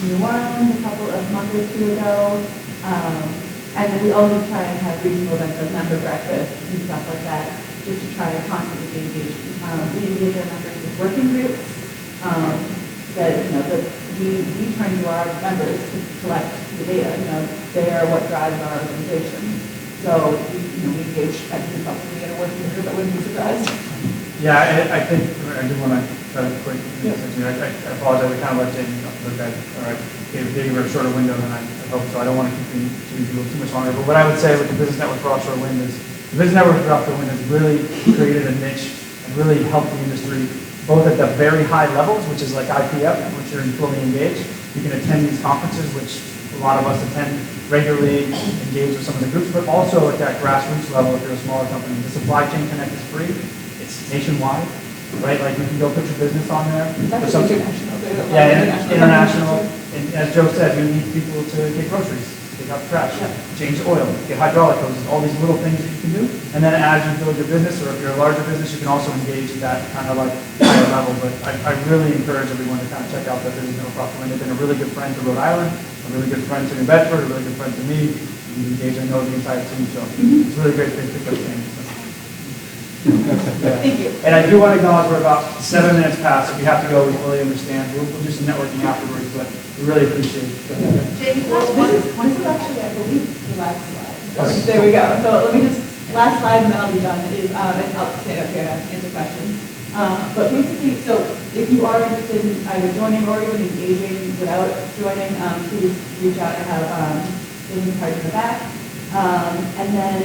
New Orleans a month or two ago. And then we always try and have regional events like member breakfast and stuff like that, just to try and constantly engage. We engage our members with working groups that we turn to our members to collect the data. They are what drives our organization. So we engage at the company in a working group. I wouldn't be surprised. Yeah, I think I do want to try to quick. I apologize. I kind of let Jamie look at. All right, gave her a shorter window than I hoped, so I don't want to keep you too much longer. But what I would say with the Business Network for Offshore Wind is the Business Network for Offshore Wind has really created a niche and really helped the industry both at the very high levels, which is like IPF, which you're fully engaged. You can attend these conferences, which a lot of us attend regularly, engage with some of the groups, but also at that grassroots level if you're a smaller company. The Supply Chain Connect is free. It's nationwide, right? Like you can go put your business on there. That's international. Yeah, international. And as Joe said, we need people to get groceries. They take out the trash, change the oil, get hydraulic hoses, all these little things that you can do. And then as you build your business, or if you're a larger business, you can also engage at that kind of like higher level. But I really encourage everyone to kind of check out the business middle process. They've been a really good friend to Rhode Island, a really good friend to New Bedford, a really good friend to me. You engage, I know the entire team, so it's really great to pick up things. Thank you. And I do want to acknowledge we're about 7 minutes past. If you have to go, we fully understand. We'll do some networking afterwards, but we really appreciate it. Jamie, this is actually, I believe, the last slide. Okay. There we go. So let me just, last slide and then I'll be done, is, and I'll stand up here and answer questions. But basically, so if you are interested in either joining or even engaging without joining, please reach out. I have business cards in the back. And then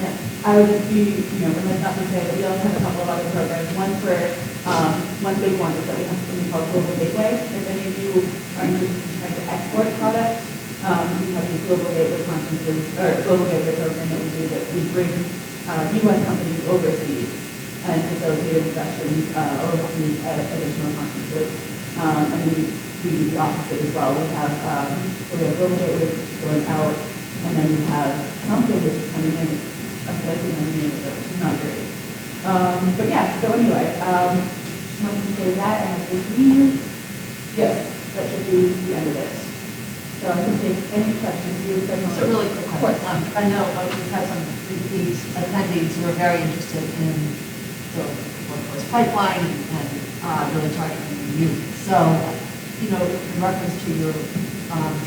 I would just be, remiss not to say that we also have a couple of other programs. One big one is that we have something called Global Gateway. If any of you are interested in trying to export products, we have these Global Gateway conferences, or Global Gateway program that we do that we bring U.S. companies overseas and facilitate discussions overseas at additional conferences. And we do the opposite as well. We have Global Gateway going out, and then we have something which is coming in. I'm guessing on the name of it, it's not great. But yeah, so anyway, wanted to say that, and I believe, yes, that should be the end of it. So I can take any questions you have. So really quick, I know we've had some repeat attendees who are very interested in the workforce pipeline and really targeting youth. So, in reference to your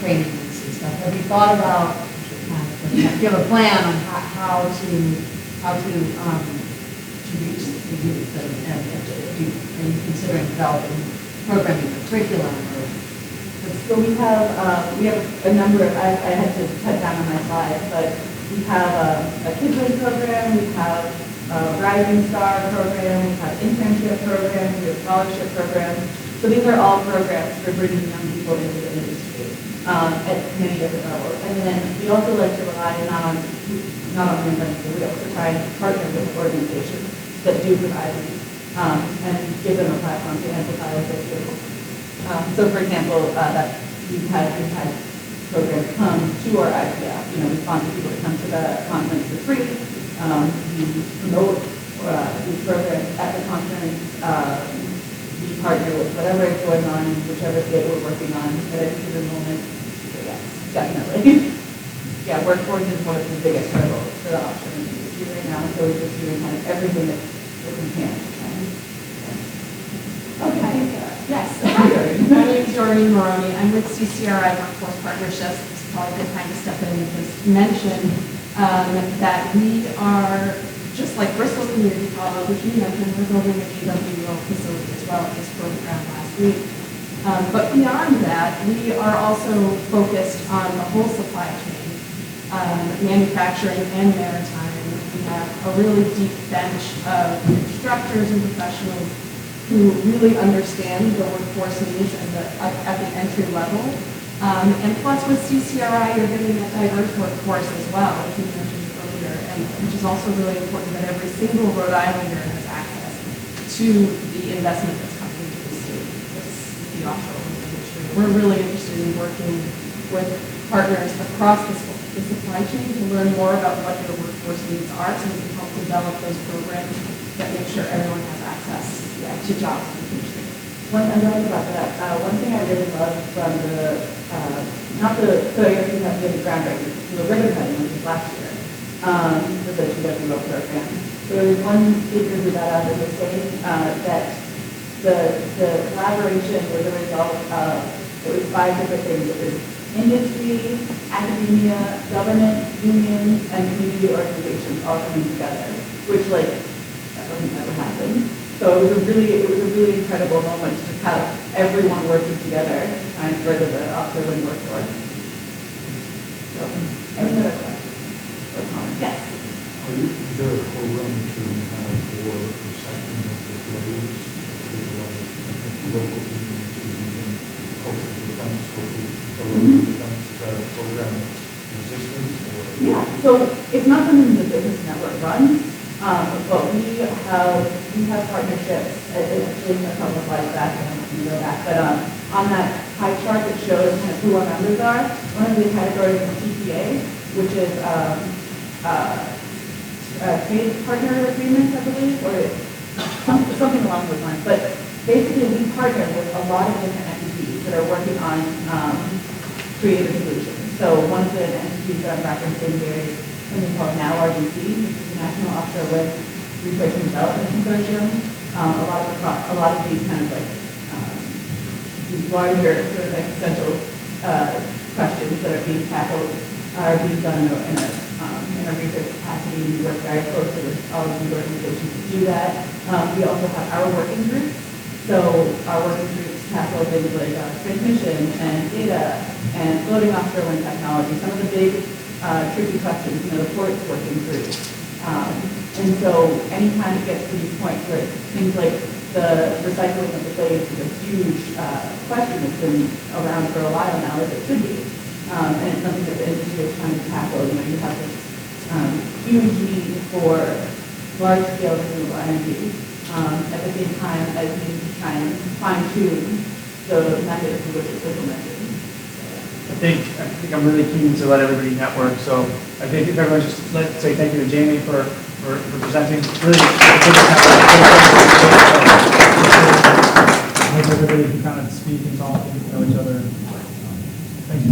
trainings and stuff, have you thought about, do you have a plan on how to reach the youth and are you considering developing programming curriculum or? So we have a number of, I had to cut down on my slides, but we have a Kids program, we have a Rising Star program, we have internship programs, we have scholarship programs. So these are all programs for bringing young people into the industry at many different levels. And then we also like to rely not on reinventing the wheel, to try and partner with organizations that do provide these and give them a platform to amplify what they do. So, for example, that we've had programs come to our IPF. We sponsor people to come to the conference for free. We promote these programs at the conference. We partner with whatever is going on in whichever state we're working on at any given moment. So, yes, definitely. Yeah, workforce is one of the biggest hurdles for the offshore industry right now. So we're just doing kind of everything that we can. Okay. Yes. Hi, my name is Doreen Maroney. I'm with CCRI Workforce Partnerships. It's probably a good time to step in and just mention that we are, just like Bristol Community College, which you mentioned, we're building an AWO facility as well at this program last week. But beyond that, we are also focused on the whole supply chain, manufacturing and maritime. We have a really deep bench of instructors and professionals who really understand the workforce needs and at the entry level. And plus with CCRI, you're getting a diverse workforce as well, as you mentioned earlier, and which is also really important that every single Rhode Islander has access to the investment that's coming into the state, the offshore industry. We're really interested in working with partners across the supply chain to learn more about what your workforce needs are so we can help develop those programs that make sure everyone has access to jobs in the industry. I'm glad about that. One thing I really love from so I guess we have the groundbreaking, the ribbon cutting, which was last year, for the TWO program. There was one speaker who got out and was saying that the collaboration was a result of, it was 5 different things. It was industry, academia, government, unions, and community organizations all coming together, which that doesn't ever happen. So it was a really incredible moment to just have everyone working together to try and further the offshore wind workforce. So, any other questions or comments? Yes. Is there a program to have for recycling of the blades? Local communities using coastal defense, program existence? Yeah, so it's not something the business network runs. But we have partnerships. It's actually a couple of slides back. I don't know if you know that, but on that pie chart that shows kind of who our members are, one of the categories is TPA. which is trade partner agreements, I believe, or something along those lines. But basically, we partner with a lot of different entities that are working on creative solutions. So one of the entities that I'm referencing here is something called Now RDC, which is the National Offshore Wind Research and Development Consortium. A lot of these kind of like these larger sort of existential questions that are being tackled are being done in a research capacity. We work very closely with all of these organizations to do that. We also have our working groups. So our working groups tackle things like transmission and data and floating offshore wind technology, some of the big tricky questions, the port's working through. And so anytime it gets to these points where things like the recycling of the blades is a huge question that's been around for a while now, as it should be. And it's something that the industry is trying to tackle. You have this huge need for large-scale renewable energy at the same time as you need to try and fine-tune the methods in which it's implemented. I think I'm really keen to let everybody network. So I think if everyone just let's say thank you to Jamie for presenting. Really, I hope everybody can kind of speak and talk and get to know each other. Thank you.